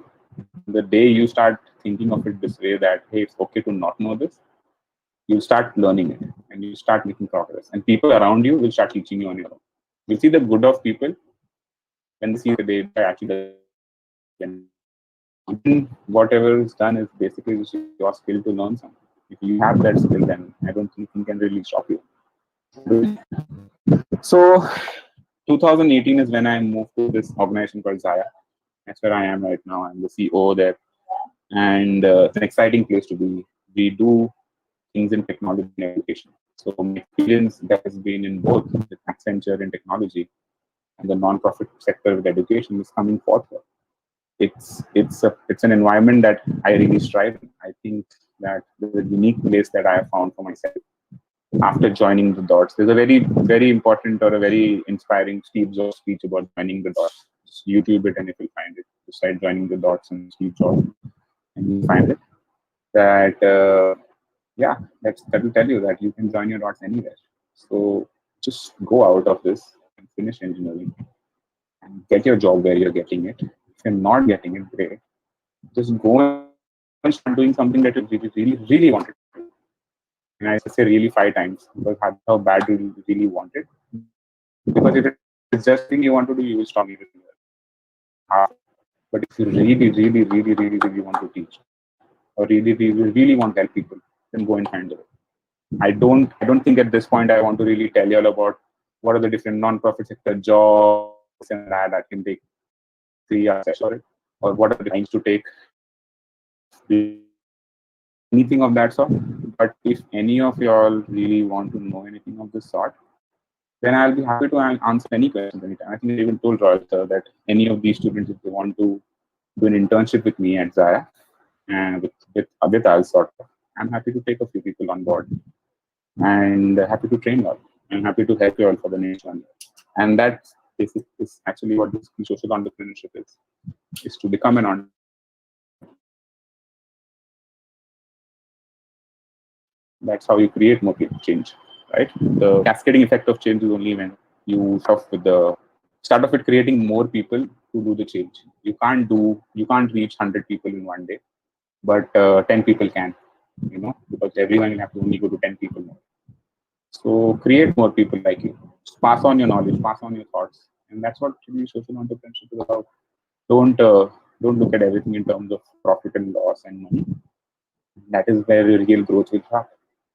The day you start thinking of it this way, that hey, it's okay to not know this, you'll start learning it and you start making progress. And people around you will start teaching you on your own. You'll see the good of people when they see the day actually does it. Then whatever is done is basically just your skill to learn something. If you have that skill, then I don't think you can really stop you. So 2018 is when I moved to this organization called Zaya. That's where I am right now. I'm the CEO there, and it's an exciting place to be. We do things in technology and education. So my experience that has been in both with Accenture in technology and the non-profit sector with education is coming forth here. It's an environment that I really strive in. I think that there's a unique place that I have found for myself after joining the dots. There's a very important or a very inspiring Steve Jobs speech about joining the dots. Just YouTube it and if you find it, just try joining the dots and Steve Jobs and you find it. That yeah, that will tell you that you can join your dots anywhere. So just go out of this and finish engineering and get your job where you're getting it. If you're not getting it, great. Just go and start doing something that you really wanted to do. And I say really 5 times because that's how bad you really want it. Because if it's just something you want to do, you will stop even half. But if you really want to teach or really want to help people, then go and find the way. I don't think at this point I want to really tell you all about what are the different non-profit sector jobs and that I can take 3 hours session or it, or what are the lines to take anything of that sort. But if any of y'all really want to know anything of this sort, then I'll be happy to answer any questions anytime. I think I even told Roy sir that any of these students, if they want to do an internship with me at Zaya and with us sort of, I'm happy to take a few people on board and happy to train you all. I'm happy to help you all for the next 1 year. And that is actually what this social entrepreneurship is to become an entrepreneur. That's how you create more change, right? The cascading effect of change is only when you start off with creating more people to do the change. You can't reach 100 people in 1 day, but 10 people can, because everyone will have to only go to 10 people more. So create more people like you. Just pass on your knowledge, pass on your thoughts, and that's what really social entrepreneurship is about. Don't uh, don't look at everything in terms of profit and loss and money. That is where the real growth will happen.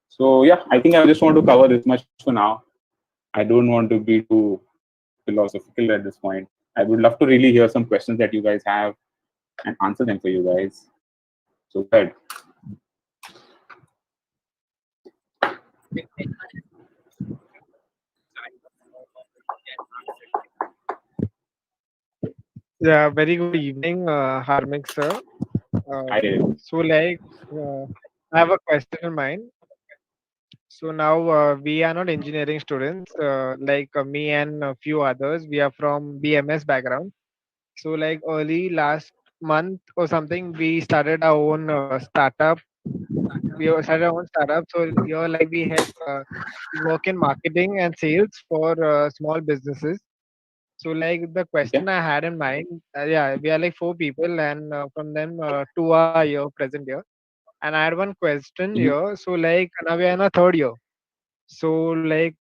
So yeah, I think I just want to cover this much for now. I don't want to be too philosophical at this point. I would love to really hear some questions that you guys have and answer them for you guys. So good. Yeah, very good evening, Harmik sir. Uh, I did it. so, like, uh, I have a question in mind. So now we are not engineering students, me and a few others. We are from BMS background. So, like early last month or something, we started our own startup. Started our own startup. So, we work in marketing and sales for small businesses. So, like the Okay. question I had in mind, yeah, we are like four people, and from them, two are here present here. And I had one question Mm-hmm. here. So, like now we are in our third year. So like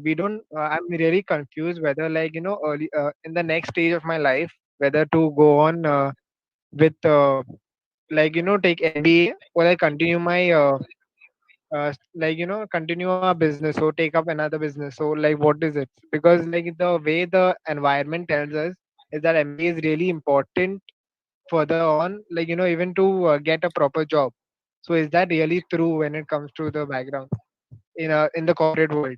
we don't. I'm really confused whether like early in the next stage of my life whether to go on with like take MBA or like continue my like continue our business or take up another business. So like what is it? Because like the way the environment tells us is that MBA is really important further on, like even to get a proper job. So is that really true when it comes to the background in the corporate world?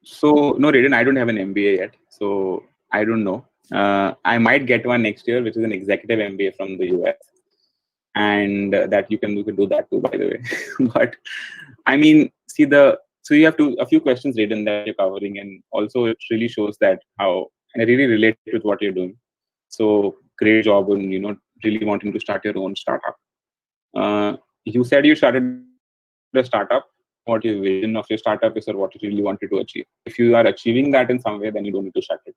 So no, Raiden, I don't have an MBA yet, so I don't know. I might get one next year, which is an executive MBA from the US, and that you can do that too, by the way. But I mean, see so you have a few questions, Raiden, that you're covering, and also it really shows that how, and I really relate with what you're doing. So great job on really wanting to start your own startup. You said you started a startup. What your vision of your startup is, or what you really wanted to achieve. If you are achieving that in some way, then you don't need to start it.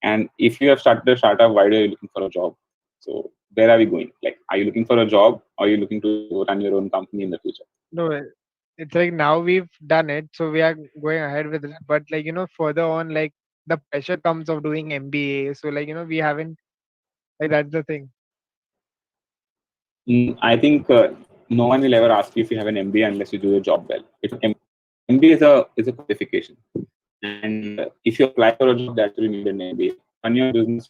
And if you have started a startup, why are you looking for a job? So where are we going? Like, are you looking for a job, or are you looking to run your own company in the future? No, it's like now we've done it, so we are going ahead with it. But like further on, like the pressure comes of doing MBA. So like we haven't, like that's the thing. I think no one will ever ask you if you have an MBA unless you do your job well. MBA is a qualification, and if you apply for a job, that's where you need an MBA. Run your business,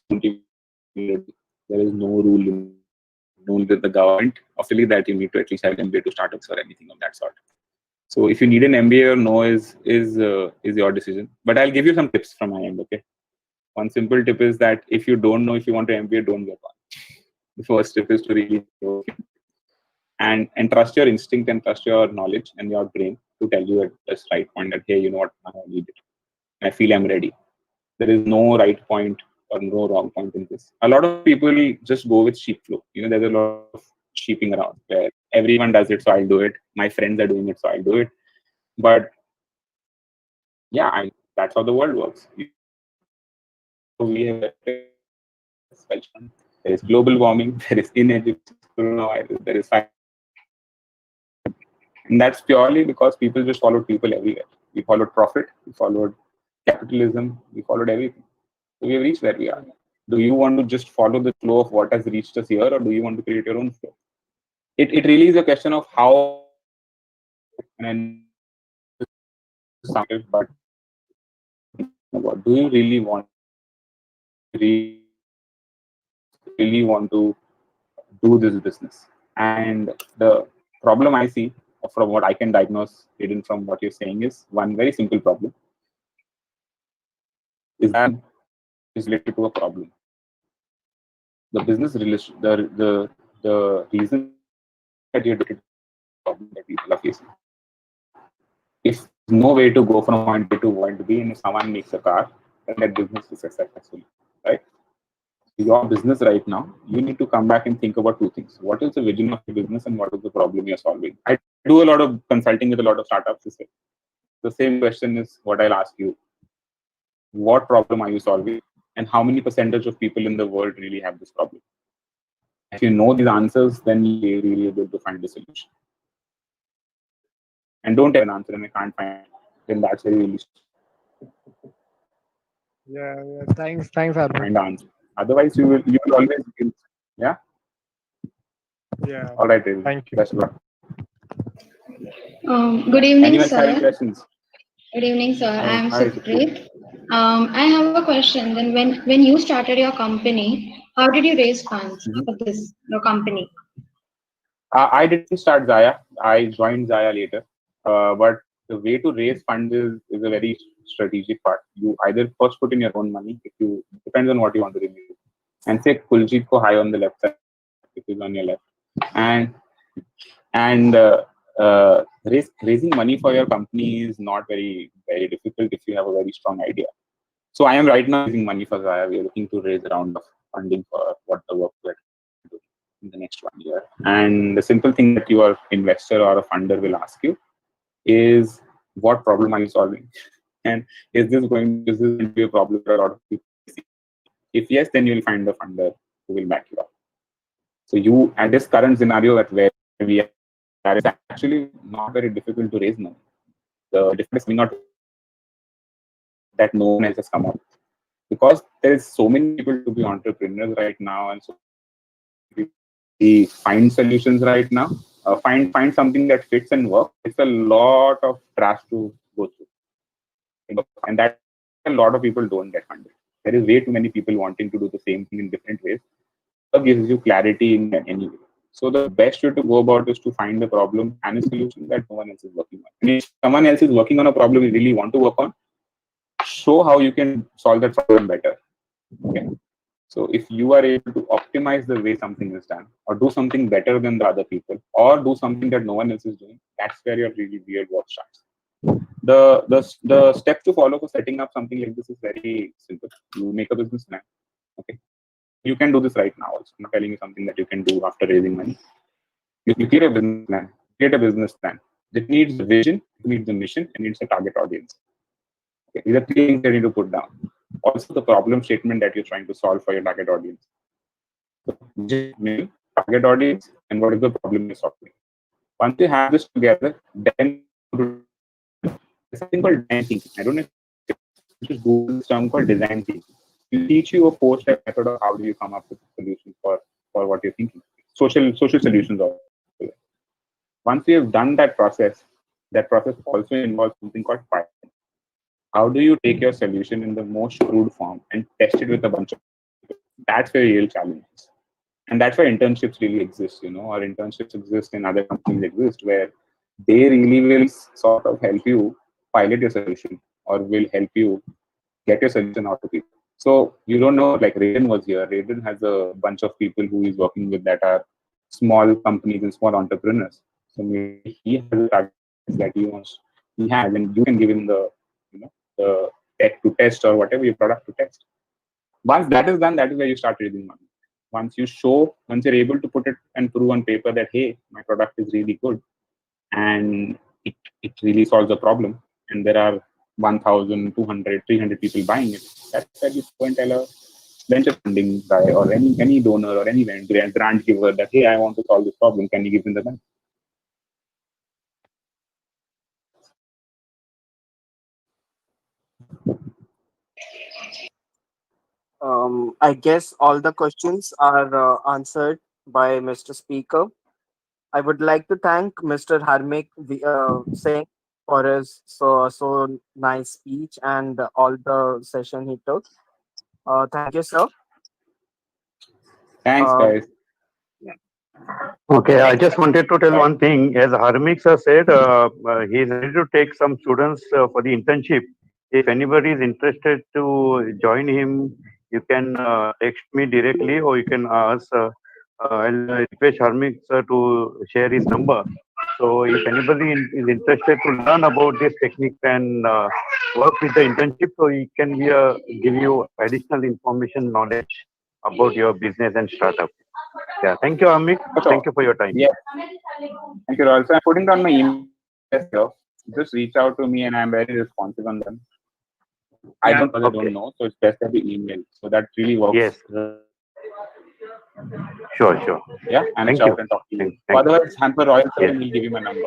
there is no rule in the government officially that you need to at least have an MBA to start or anything of that sort. So if you need an MBA or no is your decision. But I'll give you some tips from my end. Okay, one simple tip is that if you don't know if you want an MBA, don't get one. The first tip is to really know and trust your instinct and trust your knowledge and your brain to tell you at this right point that hey, you know what, I need it. I feel I'm ready. There is no right point or no wrong point in this. A lot of people just go with sheep flow. There's a lot of sheeping around where everyone does it, so I'll do it. My friends are doing it, so I'll do it. But yeah, that's how the world works. We have there is global warming, there is ineducation, coronavirus, there is and that's purely because people just followed people everywhere. We followed profit, we followed capitalism, we followed everything. So we have reached where we are. Do you want to just follow the flow of what has reached us here, or do you want to create your own flow? It really is a question of how, and but do you really want to do this business? And the problem I see from what I can diagnose, hidden from what you're saying, is one very simple problem. Is that is related to a problem. The business relation, the reason that you're doing the problem that people are facing. If no way to go from point A to point B, and if someone makes a car, then that business is successful, right? Your business right now, you need to come back and think about two things. What is the vision of your business and what is the problem you're solving? I do a lot of consulting with a lot of startups. The same question is what I'll ask you. What problem are you solving? And how many percentage of people in the world really have this problem? If you know these answers, then you're really able to find the solution. And don't have an answer and I can't find it, then that's very really Yeah. Thanks, Arvind. find the answer. Otherwise, you will always be, yeah. Yeah. All right, David. Thank you. Best of luck. Good evening, Anyone having sir. questions? Good evening, sir. I am Hi. Supreet. I have a question. Then, when you started your company, how did you raise funds for this your company? I didn't start Zaya. I joined Zaya later. But the way to raise funds is a very strategic part. You either first put in your own money, if you depends on what you want to really do. And say Kuljit ko high on the left side, if is on your left. And raising money for your company is not very, very difficult if you have a very strong idea. So I am right now raising money for Zaya. We are looking to raise a round of funding for what the work we're doing in the next 1 year. And the simple thing that your investor or a funder will ask you is, what problem are you solving? And is this going to be a problem for a lot of people? If yes, then you'll find a funder who will back you up. So you, at this current scenario at where we are, that is actually not very difficult to raise money. The difference coming out that no one else has come out, because there is so many people to be entrepreneurs right now, and so we find solutions right now. Find something that fits and works. It's a lot of trash to go through, and that a lot of people don't get funded. There is way too many people wanting to do the same thing in different ways. That gives you clarity in any way. So the best way to go about is to find the problem and a solution that no one else is working on. And if someone else is working on a problem you really want to work on, show how you can solve that problem better. Okay. So if you are able to optimize the way something is done, or do something better than the other people, or do something that no one else is doing, that's where your really weird work starts. The steps to follow for setting up something like this is very simple. You make a business plan. Okay. You can do this right now also. I'm not telling you something that you can do after raising money. You create a business plan. Create a business plan. It needs a vision, it needs a mission, and it needs a target audience. Okay. These are three things that you need to put down. Also, the problem statement that you're trying to solve for your target audience. So, mission, target audience, and what is the problem you're solving. Once you have this together, then there's something called design thinking. I don't know if you just Google this term called design thinking. It teach you a four-step method of how do you come up with a solution for what you're thinking. Social solutions also. Once you have done that process also involves something called pilot. How do you take your solution in the most crude form and test it with a bunch of people? That's where real challenge is. And that's why internships really exist, or internships exist in other companies exist, where they really will sort of help you pilot your solution, or will help you get your solution out to people. So you don't know, like Raiden was here. Raiden has a bunch of people who he's working with that are small companies and small entrepreneurs. So maybe he has a target that he has, and you can give him the tech to test, or whatever your product to test. Once that is done, that is where you start raising money. Once you're able to put it and prove on paper that, hey, my product is really good, and it really solves a problem, and there are 1,000, 200, 300 people buying it, that's where you go and tell a venture funding guy, or any donor, or any grant giver that, hey, I want to solve this problem, can you give me the money? I guess all the questions are answered by Mr. Speaker. I would like to thank Mr. Harmik Singh for his so nice speech and all the session he took. Thank you, sir. Thanks, Uh, guys. Okay, I Next just up, wanted to tell Bye. one thing. As Harmik sir said, he is ready to take some students for the internship. If anybody is interested to join him, you can text me directly, or you can ask. I'll request Harmik sir to share his number. So if anybody is interested to learn about this technique and work with the internship, so he can give you additional information, knowledge about your business and startup. Yeah, thank you, Harmik. So, Thank you for your time. yes, thank you, also. I'm putting down my email here. Just reach out to me, and I'm very responsive on them. I yeah, don't because I Okay. don't know, so it's best that you email. So that really works. Yes. Sure, sure. Yeah, and reach Thank you. out and talk to you. Thank you. Otherwise, hamper Royal sir, Yes. and he'll give you my number.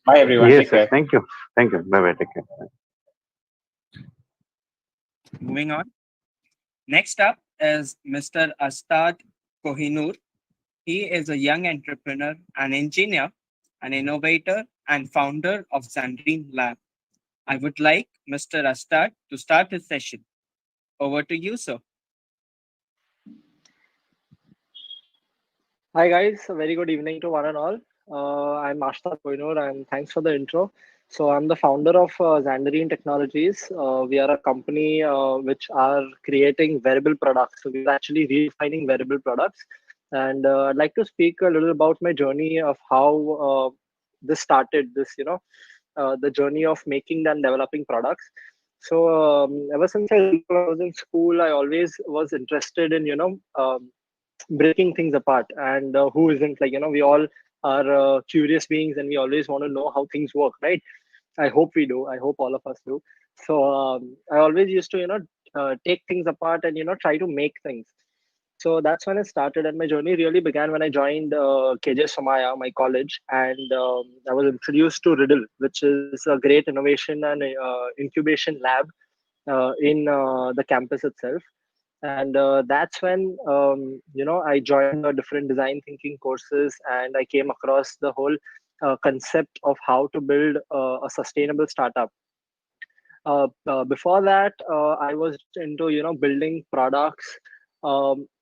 Bye, everyone. Yes, Take yes. care. Thank you. Thank you. Bye bye. Take care. moving on. Next up is Mr. Astad Kohinoor. He is a young entrepreneur, an engineer, an innovator, and founder of Zandreen Lab. I would like Mr. Astad to start his session. Over to you, sir. Hi guys, a very good evening to one and all. I'm Ashtar Koinur and thanks for the intro. So I'm the founder of Xandarine Technologies. We are a company which are creating wearable products. So we're actually redefining wearable products. And I'd like to speak a little about my journey of how this started, the journey of making and developing products. So ever since I was in school, I always was interested in, breaking things apart, and who isn't, we all are curious beings and we always want to know how things work, right? I hope we do. I hope all of us do. So I always used to take things apart and try to make things. So that's when it started, and my journey really began when I joined KJ Somaya, my college, and I was introduced to Riddle, which is a great innovation and incubation lab in the campus itself. And that's when I joined different design thinking courses, and I came across the whole concept of how to build a sustainable startup. Before that, I was into building products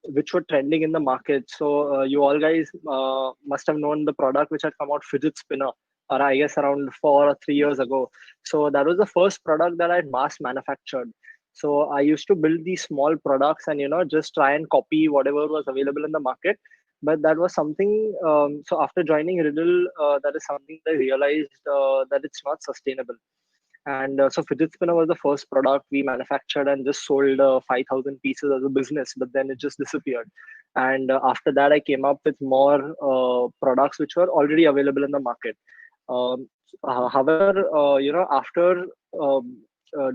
which were trending in the market. So you all guys must have known the product which had come out, fidget spinner, or I guess around 4 or 3 years ago. So that was the first product that I had mass manufactured. So I used to build these small products and just try and copy whatever was available in the market. But that was something. So after joining Riddle, that is something that I realized that it's not sustainable. And so fidget spinner was the first product we manufactured and just sold 5,000 pieces as a business, but then it just disappeared. And after that, I came up with more products which were already available in the market. However, after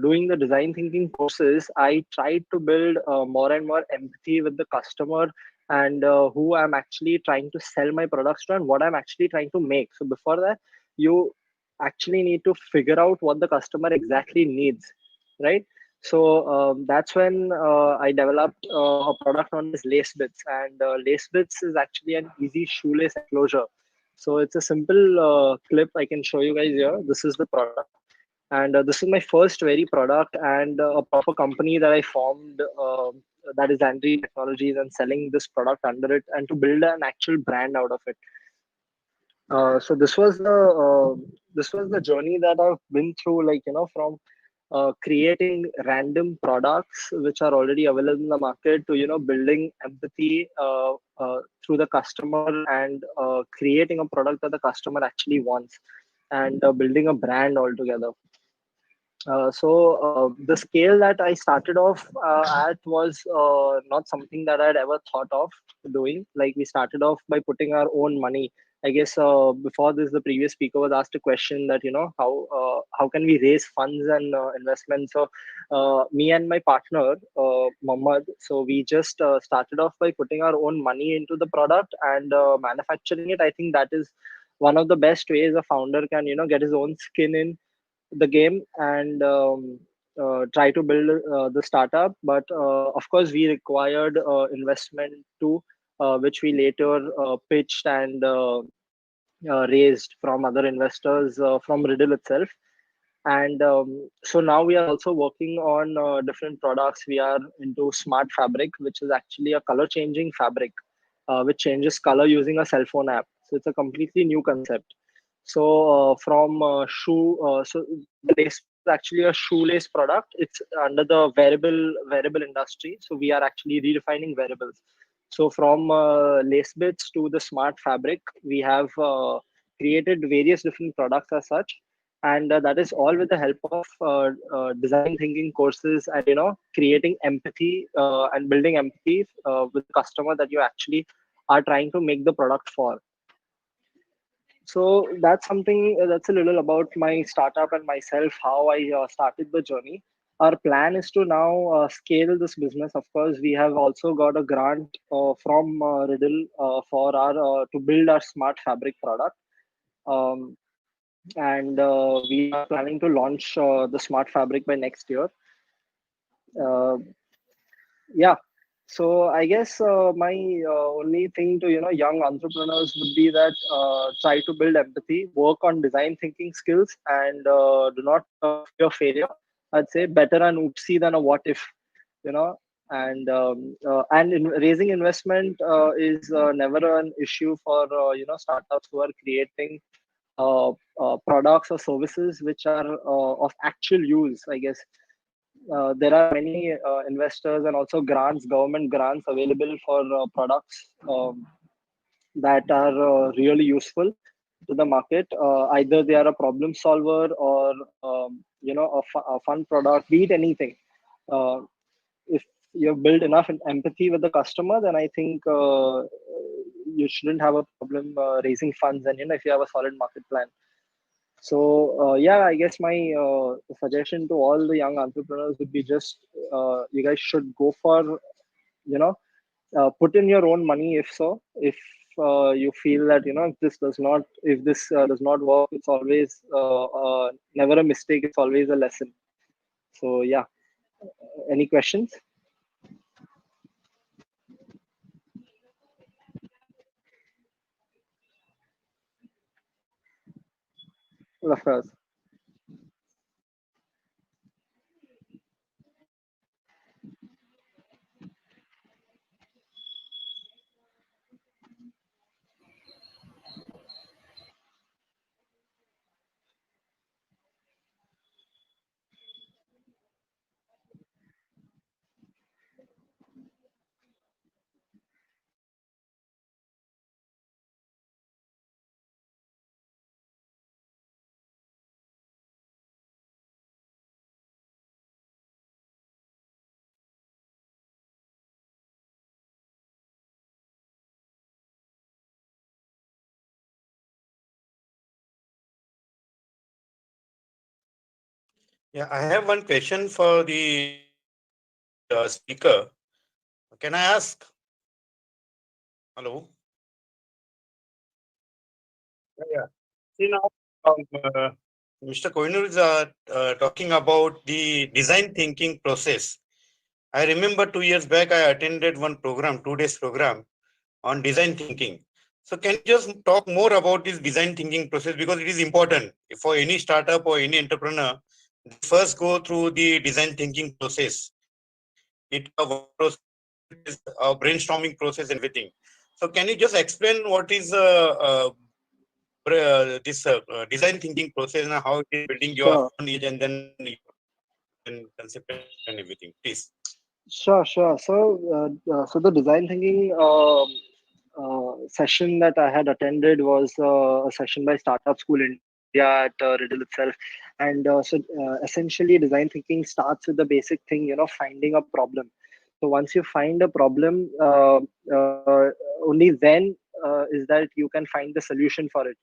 doing the design thinking courses, I tried to build more and more empathy with the customer and who I'm actually trying to sell my products to and what I'm actually trying to make. So before that, you actually need to figure out what the customer exactly needs, right? So that's when I developed a product known as lace bits, and lace bits is actually an easy shoelace enclosure. So it's a simple clip I can show you guys here. This is the product, and this is my first very product and a proper company that I formed, that is Andri Technologies, and selling this product under it and to build an actual brand out of it. So this was the journey that I've been through, like from creating random products which are already available in the market to building empathy through the customer and creating a product that the customer actually wants and building a brand altogether. The scale that I started off at was not something that I'd ever thought of doing. Like we started off by putting our own money. I guess before this, the previous speaker was asked a question that how can we raise funds and investments. So me and my partner Mohammed, so we just started off by putting our own money into the product and manufacturing it. I think that is one of the best ways a founder can get his own skin in the game and try to build the startup. But of course, we required investment too, which we later pitched and raised from other investors from Riddle itself. And so now we are also working on different products. We are into smart fabric, which is actually a color changing fabric, which changes color using a cell phone app. So it's a completely new concept. So from shoe, so the lace is actually a shoelace product. It's under the wearable industry. So we are actually redefining wearables. So from lace bits to the smart fabric, we have created various different products as such, and that is all with the help of design thinking courses and creating empathy and building empathy with the customer that you actually are trying to make the product for. So that's something, that's a little about my startup and myself, how I started the journey. Our plan is to now scale this business. Of course, we have also got a grant from Riddle for our to build our smart fabric product. Um, and we are planning to launch the smart fabric by next year. Uh, yeah. So I guess my only thing to young entrepreneurs would be that try to build empathy, work on design thinking skills, and do not fear failure. I'd say better an oopsie than a what if, you know. And in raising investment is never an issue for startups who are creating products or services which are of actual use. I guess there are many investors and also grants, government grants available for products that are really useful to the market. Either they are a problem solver or a fun product, be it anything. If you've built enough empathy with the customer, then I think you shouldn't have a problem raising funds, and if you have a solid market plan. So yeah, I guess my suggestion to all the young entrepreneurs would be just you guys should go for put in your own money if so. If you feel that if this does not, if this does not work, it's always never a mistake. It's always a lesson. So yeah. Any questions? Of course. Yeah, I have one question for the speaker. Can I ask? Hello? Yeah. See now, Mr. Koinur is talking about the design thinking process. I remember 2 years back, I attended one program, 2 days program on design thinking. So can you just talk more about this design thinking process, because it is important for any startup or any entrepreneur. First go through the design thinking process. It a brainstorming process and everything. So can you just explain what is this design thinking process and how it is building your Sure. own image and then concept and everything, please? Sure. So the design thinking session that I had attended was a session by Startup School India at Riddle itself. And essentially, design thinking starts with the basic thing, finding a problem. So once you find a problem, only then is that you can find the solution for it.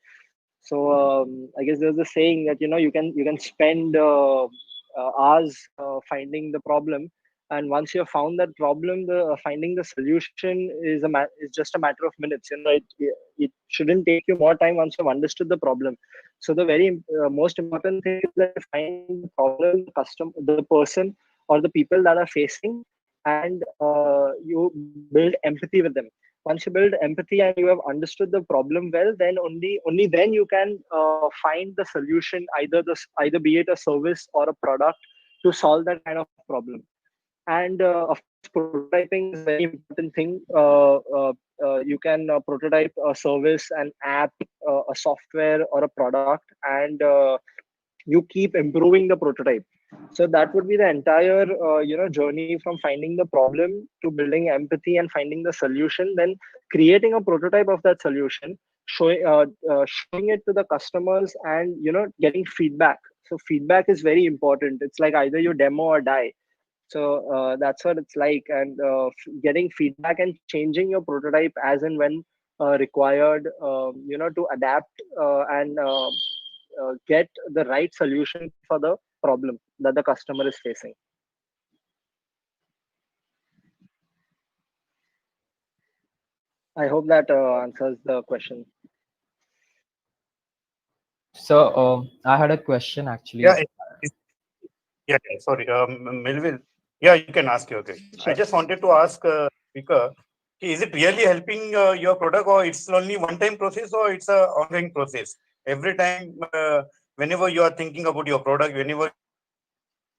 So I guess there's a saying that you can spend hours finding the problem, and once you have found that problem, the finding the solution is just a matter of minutes. It shouldn't take you more time once you've understood the problem. So the very most important thing is that you find the problem, the person, or the people that are facing, and you build empathy with them. Once you build empathy and you have understood the problem well, then only then you can find the solution, either be it a service or a product, to solve that kind of problem. And of course, prototyping is a very important thing. You can prototype a service, an app, a software, or a product, and you keep improving the prototype. So that would be the entire journey, from finding the problem to building empathy and finding the solution, then creating a prototype of that solution, showing it to the customers, and getting feedback. So feedback is very important. It's like either you demo or die. So that's what it's like. And getting feedback and changing your prototype as and when required, to adapt and get the right solution for the problem that the customer is facing. I hope that answers the question. So, I had a question actually. Yeah, sorry, Melville. Yeah, you can ask your question. I Sure. just wanted to ask speaker, is it really helping your product, or it's only one-time process, or it's a ongoing process? Every time, whenever you are thinking about your product, whenever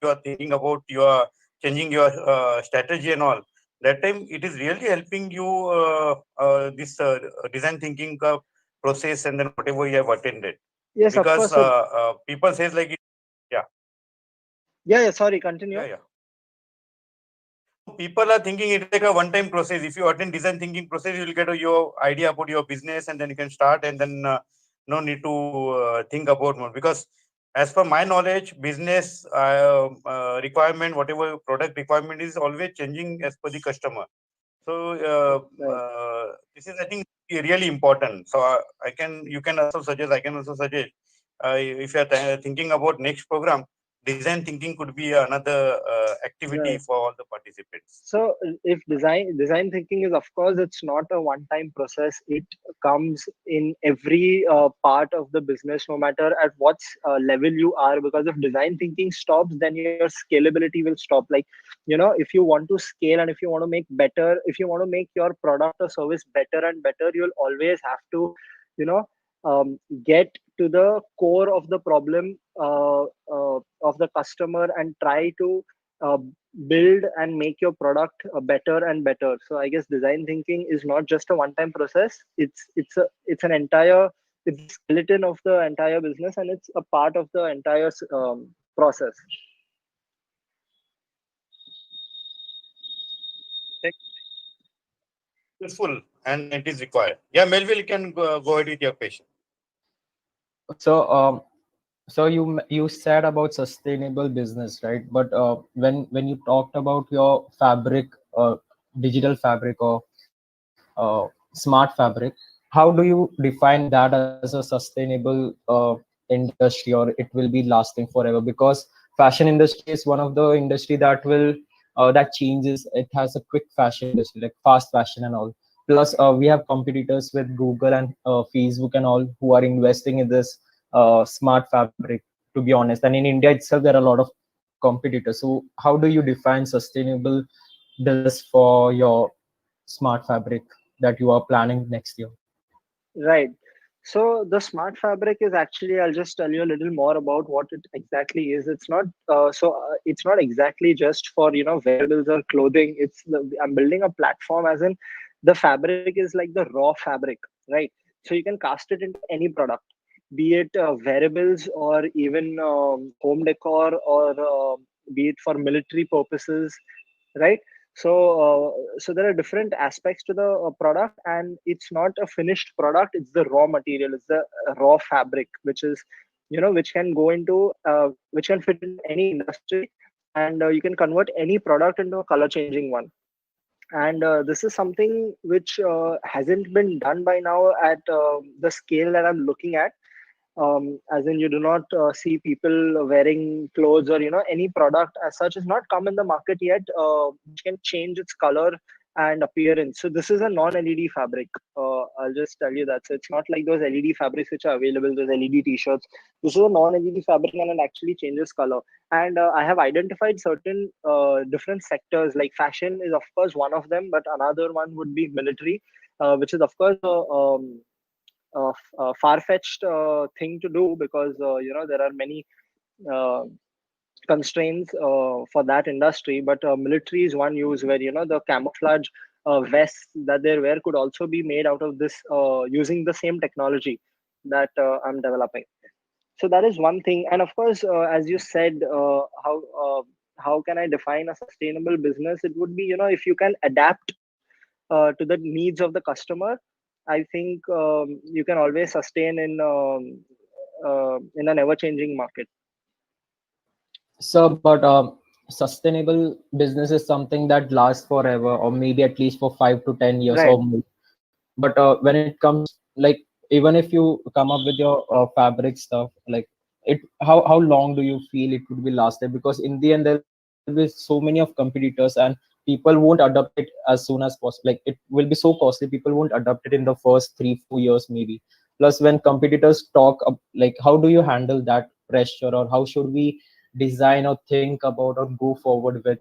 you are thinking about your changing your strategy and all, that time it is really helping you this design thinking process and then whatever you have attended. Yes, of Because course. So people says like, yeah, yeah, sorry, yeah, continue. yeah. No, people are thinking it's like a one-time process. If you attend design thinking process, you will get your idea about your business, and then you can start, and then no need to think about more. Because as per my knowledge, business requirement, whatever product requirement is always changing as per the customer. So Right. this is, I think, really important. So you can also suggest, I can also suggest, if you are thinking about next program, design thinking could be another activity Right. for all the participants. So if design thinking is, of course, it's not a one time process. It comes in every part of the business, no matter at what level you are. Because if design thinking stops, then your scalability will stop. Like, if you want to scale and if you want to make better, if you want to make your product or service better and better, you'll always have to, you know get to the core of the problem of the customer and try to uh, build and make your product better and better. So I guess design thinking is not just a one time process. It's an entire, it's the skeleton of the entire business, and it's a part of the entire process. Useful and it is required. Yeah, Melville, you can go ahead with your question. So, so you said about sustainable business, right? But when you talked about your fabric, digital fabric, or smart fabric, how do you define that as a sustainable industry, or it will be lasting forever? Because fashion industry is one of the industry that will that changes. It has a quick fashion industry, like fast fashion and all. Plus, we have competitors with Google and Facebook and all who are investing in this smart fabric, to be honest. And in India itself, there are a lot of competitors. So how do you define sustainable business for your smart fabric that you are planning next year? Right. So the smart fabric is actually, I'll just tell you a little more about what it exactly is. It's not exactly just for, wearables or clothing. I'm building a platform, as in the fabric is like the raw fabric, right? So you can cast it into any product, be it wearables or even home decor, or be it for military purposes, right? So there are different aspects to the product, and it's not a finished product. It's the raw material. It's the raw fabric, which is, which can go into, which can fit into any industry, and you can convert any product into a color changing one. And this is something which hasn't been done by now at the scale that I'm looking at. As in, you do not see people wearing clothes, or any product as such has not come in the market yet, which can change its color and appearance. So this is a non-LED fabric. I'll just tell you that. So it's not like those LED fabrics which are available, those LED t-shirts. This is a non-LED fabric, and it actually changes color. And I have identified certain different sectors, like fashion is of course one of them, but another one would be military, which is of course a far-fetched thing to do, because there are many uh, constraints for that industry. But military is one use where, the camouflage vests that they wear could also be made out of this, using the same technology that I'm developing. So that is one thing. And of course, as you said, how can I define a sustainable business? It would be, if you can adapt to the needs of the customer. I think you can always sustain in an ever changing market. So, but sustainable business is something that lasts forever, or maybe at least for 5 to 10 years Right. or more. But when it comes, like, even if you come up with your fabric stuff, like, it, how long do you feel it would be lasted? Because in the end, there will be so many of competitors, and people won't adopt it as soon as possible. Like, it will be so costly, people won't adopt it in the first 3 4 years maybe. Plus, when competitors talk like, how do you handle that pressure, or how should we design or think about or go forward with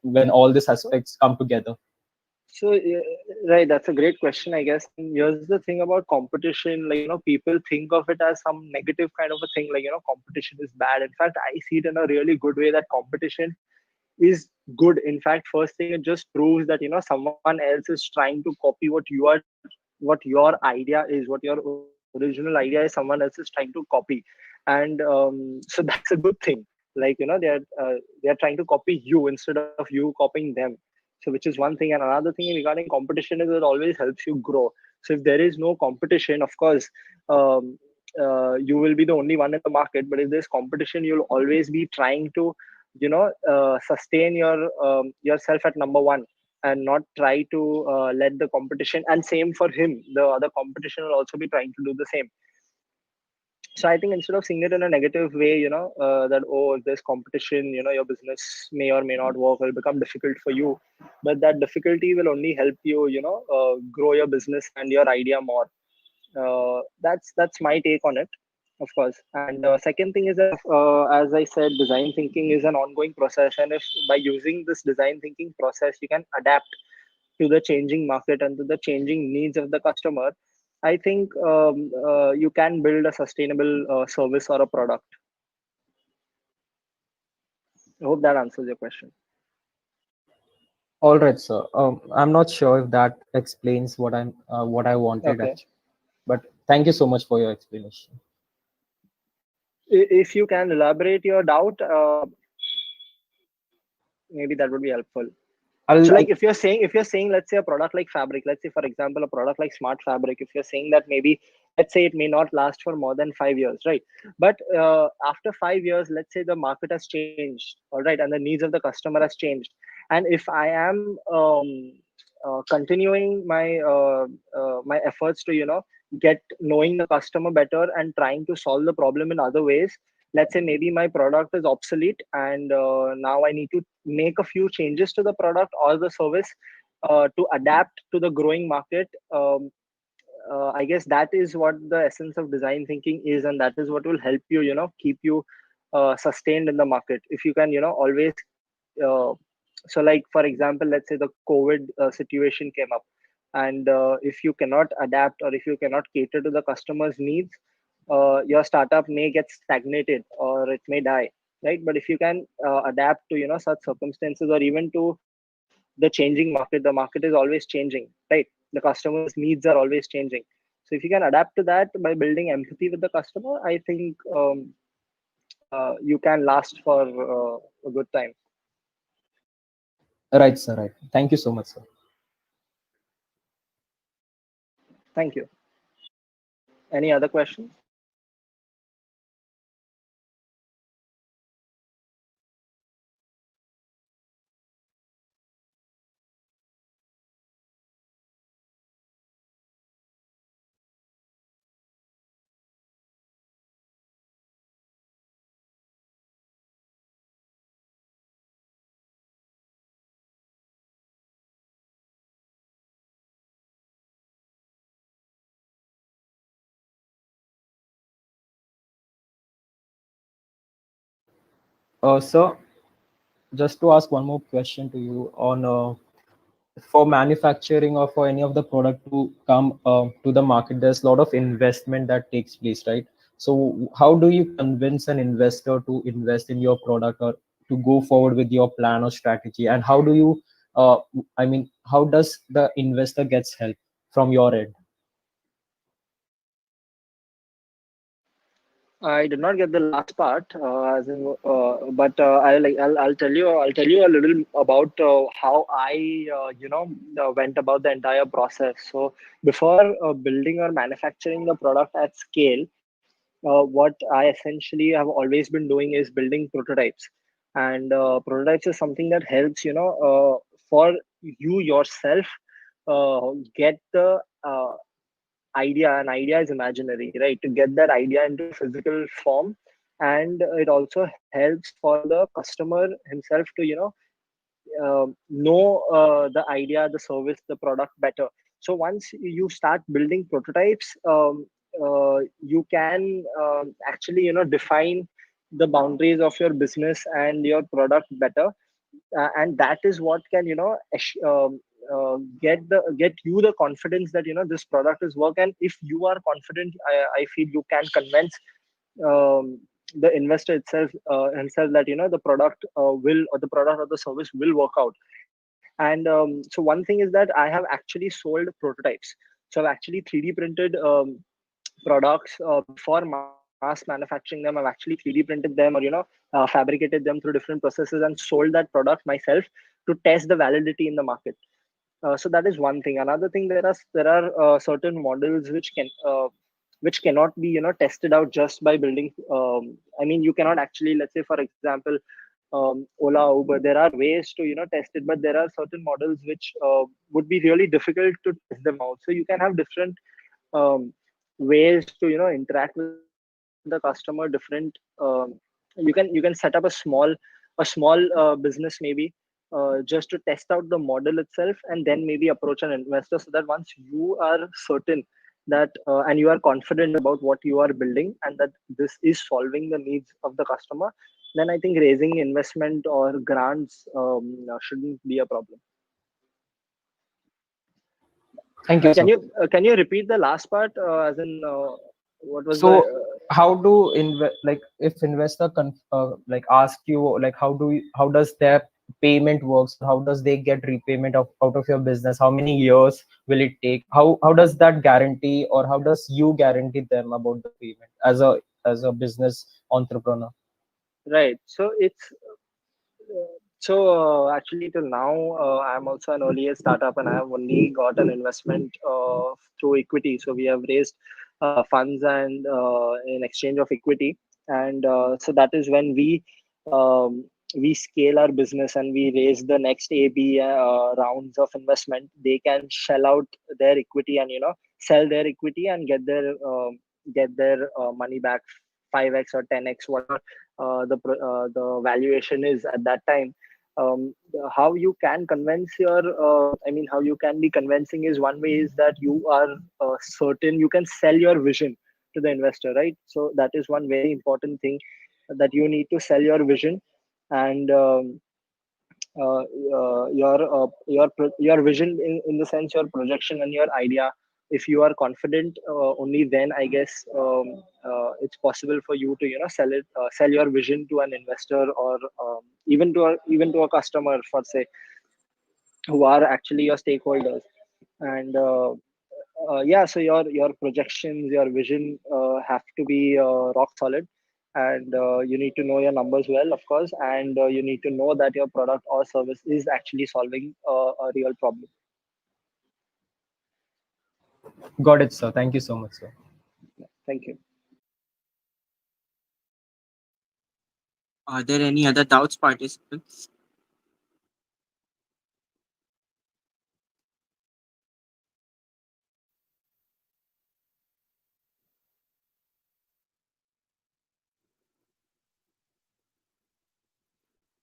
when all these aspects come together? So right, that's a great question, I guess. And here's the thing about competition. Like, people think of it as some negative kind of a thing. Like, competition is bad. In fact, I see it in a really good way, that competition is good. In fact, first thing, it just proves that, someone else is trying to copy what your idea is, what your original idea is. Someone else is trying to copy. And so that's a good thing. Like, they are trying to copy you instead of you copying them. So which is one thing. And another thing regarding competition is it always helps you grow. So if there is no competition, of course, um, you will be the only one in the market. But if there's competition, you'll always be trying to, sustain yourself at number one, and not try to let the competition. And same for him, the other competition will also be trying to do the same. So I think instead of seeing it in a negative way, that, oh, if there's competition, your business may or may not work, will become difficult for you, but that difficulty will only help you, grow your business and your idea more. That's my take on it, of course. And second thing is that, as I said, design thinking is an ongoing process, and if by using this design thinking process you can adapt to the changing market and to the changing needs of the customer, I think you can build a sustainable service or a product. I hope that answers your question. All right, sir. I'm not sure if that explains what I wanted Okay. actually, but thank you so much for your explanation. If you can elaborate your doubt, maybe that would be helpful. So I'll like if you're saying let's say a product like fabric, let's say for example a product like smart fabric, if you're saying that maybe, let's say it may not last for more than 5 years, right? But after 5 years, let's say the market has changed, all right, and the needs of the customer has changed, and if I am continuing my efforts to get knowing the customer better and trying to solve the problem in other ways, let's say maybe my product is obsolete, and now I need to make a few changes to the product or the service to adapt to the growing market. I guess that is what the essence of design thinking is, and that is what will help you, keep you sustained in the market. If you can, always. Uh, so, like for example, let's say the COVID situation came up, and if you cannot adapt or if you cannot cater to the customer's needs, your startup may get stagnated or it may die, right? But if you can adapt to such circumstances, or even to the changing market, the market is always changing, right? The customer's needs are always changing. So if you can adapt to that by building empathy with the customer, I think you can last for a good time. right, sir. Right. Thank you so much, sir. Thank you. Any other questions? Sir, just to ask one more question to you on for manufacturing or for any of the product to come to the market, there's a lot of investment that takes place, right? So how do you convince an investor to invest in your product or to go forward with your plan or strategy? And how do you, how does the investor gets help from your end? I did not get the last part, but I'll tell you a little about how I went about the entire process. So before building or manufacturing the product at scale, what I essentially have always been doing is building prototypes, and prototypes is something that helps for you yourself get the idea. An idea is imaginary, right? To get that idea into physical form, and it also helps for the customer himself to know the idea, the service, the product better. So once you start building prototypes, you can actually define the boundaries of your business and your product better, and that is what can get you the confidence that this product is work. And if you are confident, I feel you can convince um, the investor itself himself that the product will, or the product or the service will work out. And so one thing is that I have actually sold prototypes. So I've actually 3D printed products before mass manufacturing them. I've actually 3D printed them, or fabricated them through different processes and sold that product myself to test the validity in the market. So that is one thing. Another thing, there are certain models which cannot be tested out just by building. I mean, you cannot actually, let's say for example, Ola, Uber. There are ways to test it, but there are certain models which would be really difficult to test them out. So you can have different um, ways to interact with the customer. the customer different. You can set up a small business maybe, just to test out the model itself, and then maybe approach an investor, so that once you are certain that and you are confident about what you are building and that this is solving the needs of the customer, then I think raising investment or grants shouldn't be a problem. Thank you, sir. Can you repeat the last part, as in what was the So how do like if investor like ask you, like how does their payment works, how does they get repayment out of your business, how many years will it take, how does that guarantee, or how does you guarantee them about the payment as a business entrepreneur? right? Actually, till now, I'm also an early startup, and I have only got an investment through equity. So we have raised funds and in exchange of equity, and so that is when we scale our business and we raise the next AB rounds of investment. They can shell out their equity and sell their equity and get their money back 5x or 10x, whatever the valuation is at that time. How you can convince how you can be convincing is, one way is that you are certain you can sell your vision to the investor, right? So that is one very important thing, that you need to sell your vision, and uh, your vision, in the sense your projection and your idea. If you are confident, only then I guess it's possible for you to sell your vision to an investor, or even to a customer, for say, who are actually your stakeholders. And yeah, so your projections, your vision have to be rock solid, and you need to know your numbers well, of course, and you need to know that your product or service is actually solving a real problem. Got it, sir. Thank you so much, sir. Thank you. Are there any other doubts, participants?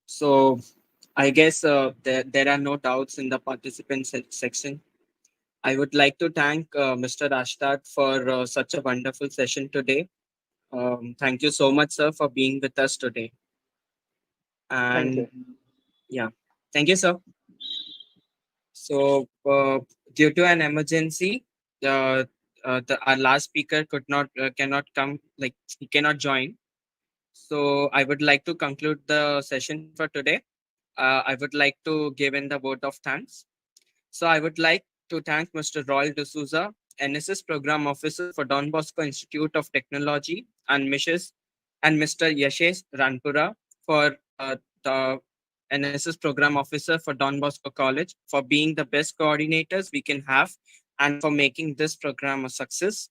So I guess there are no doubts in the participant section. I would like to thank Mr. Ashtad for such a wonderful session today. Thank you so much, sir, for being with us today. Thank And you. yeah, thank you, sir. So, due to an emergency, our last speaker cannot come, like he cannot join. So, I would like to conclude the session for today. I would like to give in the vote of thanks. So I would like to thank Mr. Royal D'Souza, NSS Program Officer for Don Bosco Institute of Technology, and Mr. Yashesh Ranpura for the NSS Program Officer for Don Bosco College, for being the best coordinators we can have and for making this program a success.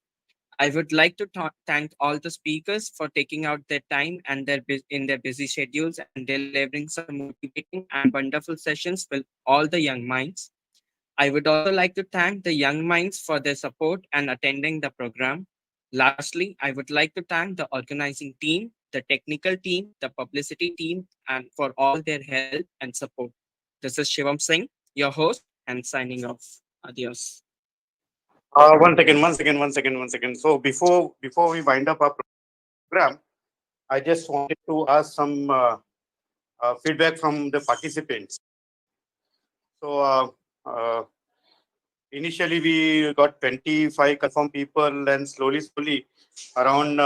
I would like to thank all the speakers for taking out their time and in their busy schedules and delivering some motivating and wonderful sessions with all the young minds. I would also like to thank the young minds for their support and attending the program. Lastly, I would like to thank the organizing team, the technical team, the publicity team, and for all their help and support. This is Shivam Singh, your host, and signing off. Adios. One second. So before we wind up our program, I just wanted to ask some feedback from the participants. So initially we got 25 confirmed people, and slowly around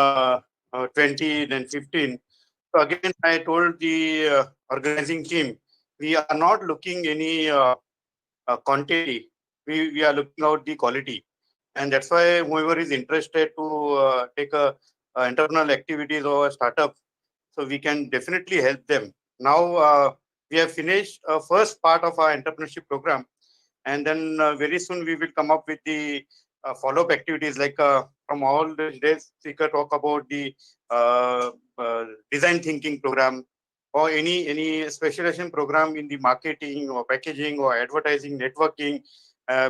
20, then 15. So again, I told the organizing team, we are not looking any quantity. We are looking out the quality, and that's why whoever is interested to take a entrepreneurial activities or a startup, so we can definitely help them. Now we have finished first part of our entrepreneurship program, and then very soon we will come up with the follow-up activities, like from all the days speaker talk about the uh, design thinking program, or any specialization program in the marketing or packaging or advertising, networking,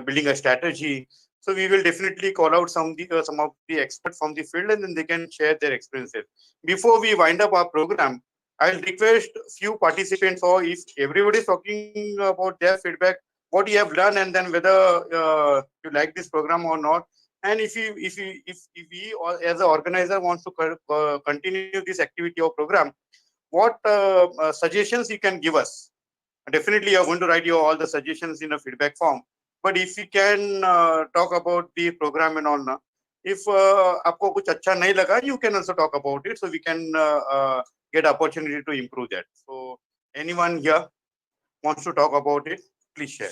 building a strategy. So we will definitely call out some of the experts from the field, and then they can share their experiences. Before we wind up our program, I'll request few participants, or if everybody is talking about their feedback, what you have learned, and then whether you like this program or not. And if we as an organizer wants to continue this activity or program, what suggestions you can give us? Definitely, you're going to write your all the suggestions in a feedback form. But if you can talk about the program and all, na, if आपको कुछ अच्छा नहीं लगा, you can also talk about it, so we can get opportunity to improve that. So anyone here wants to talk about it, please share.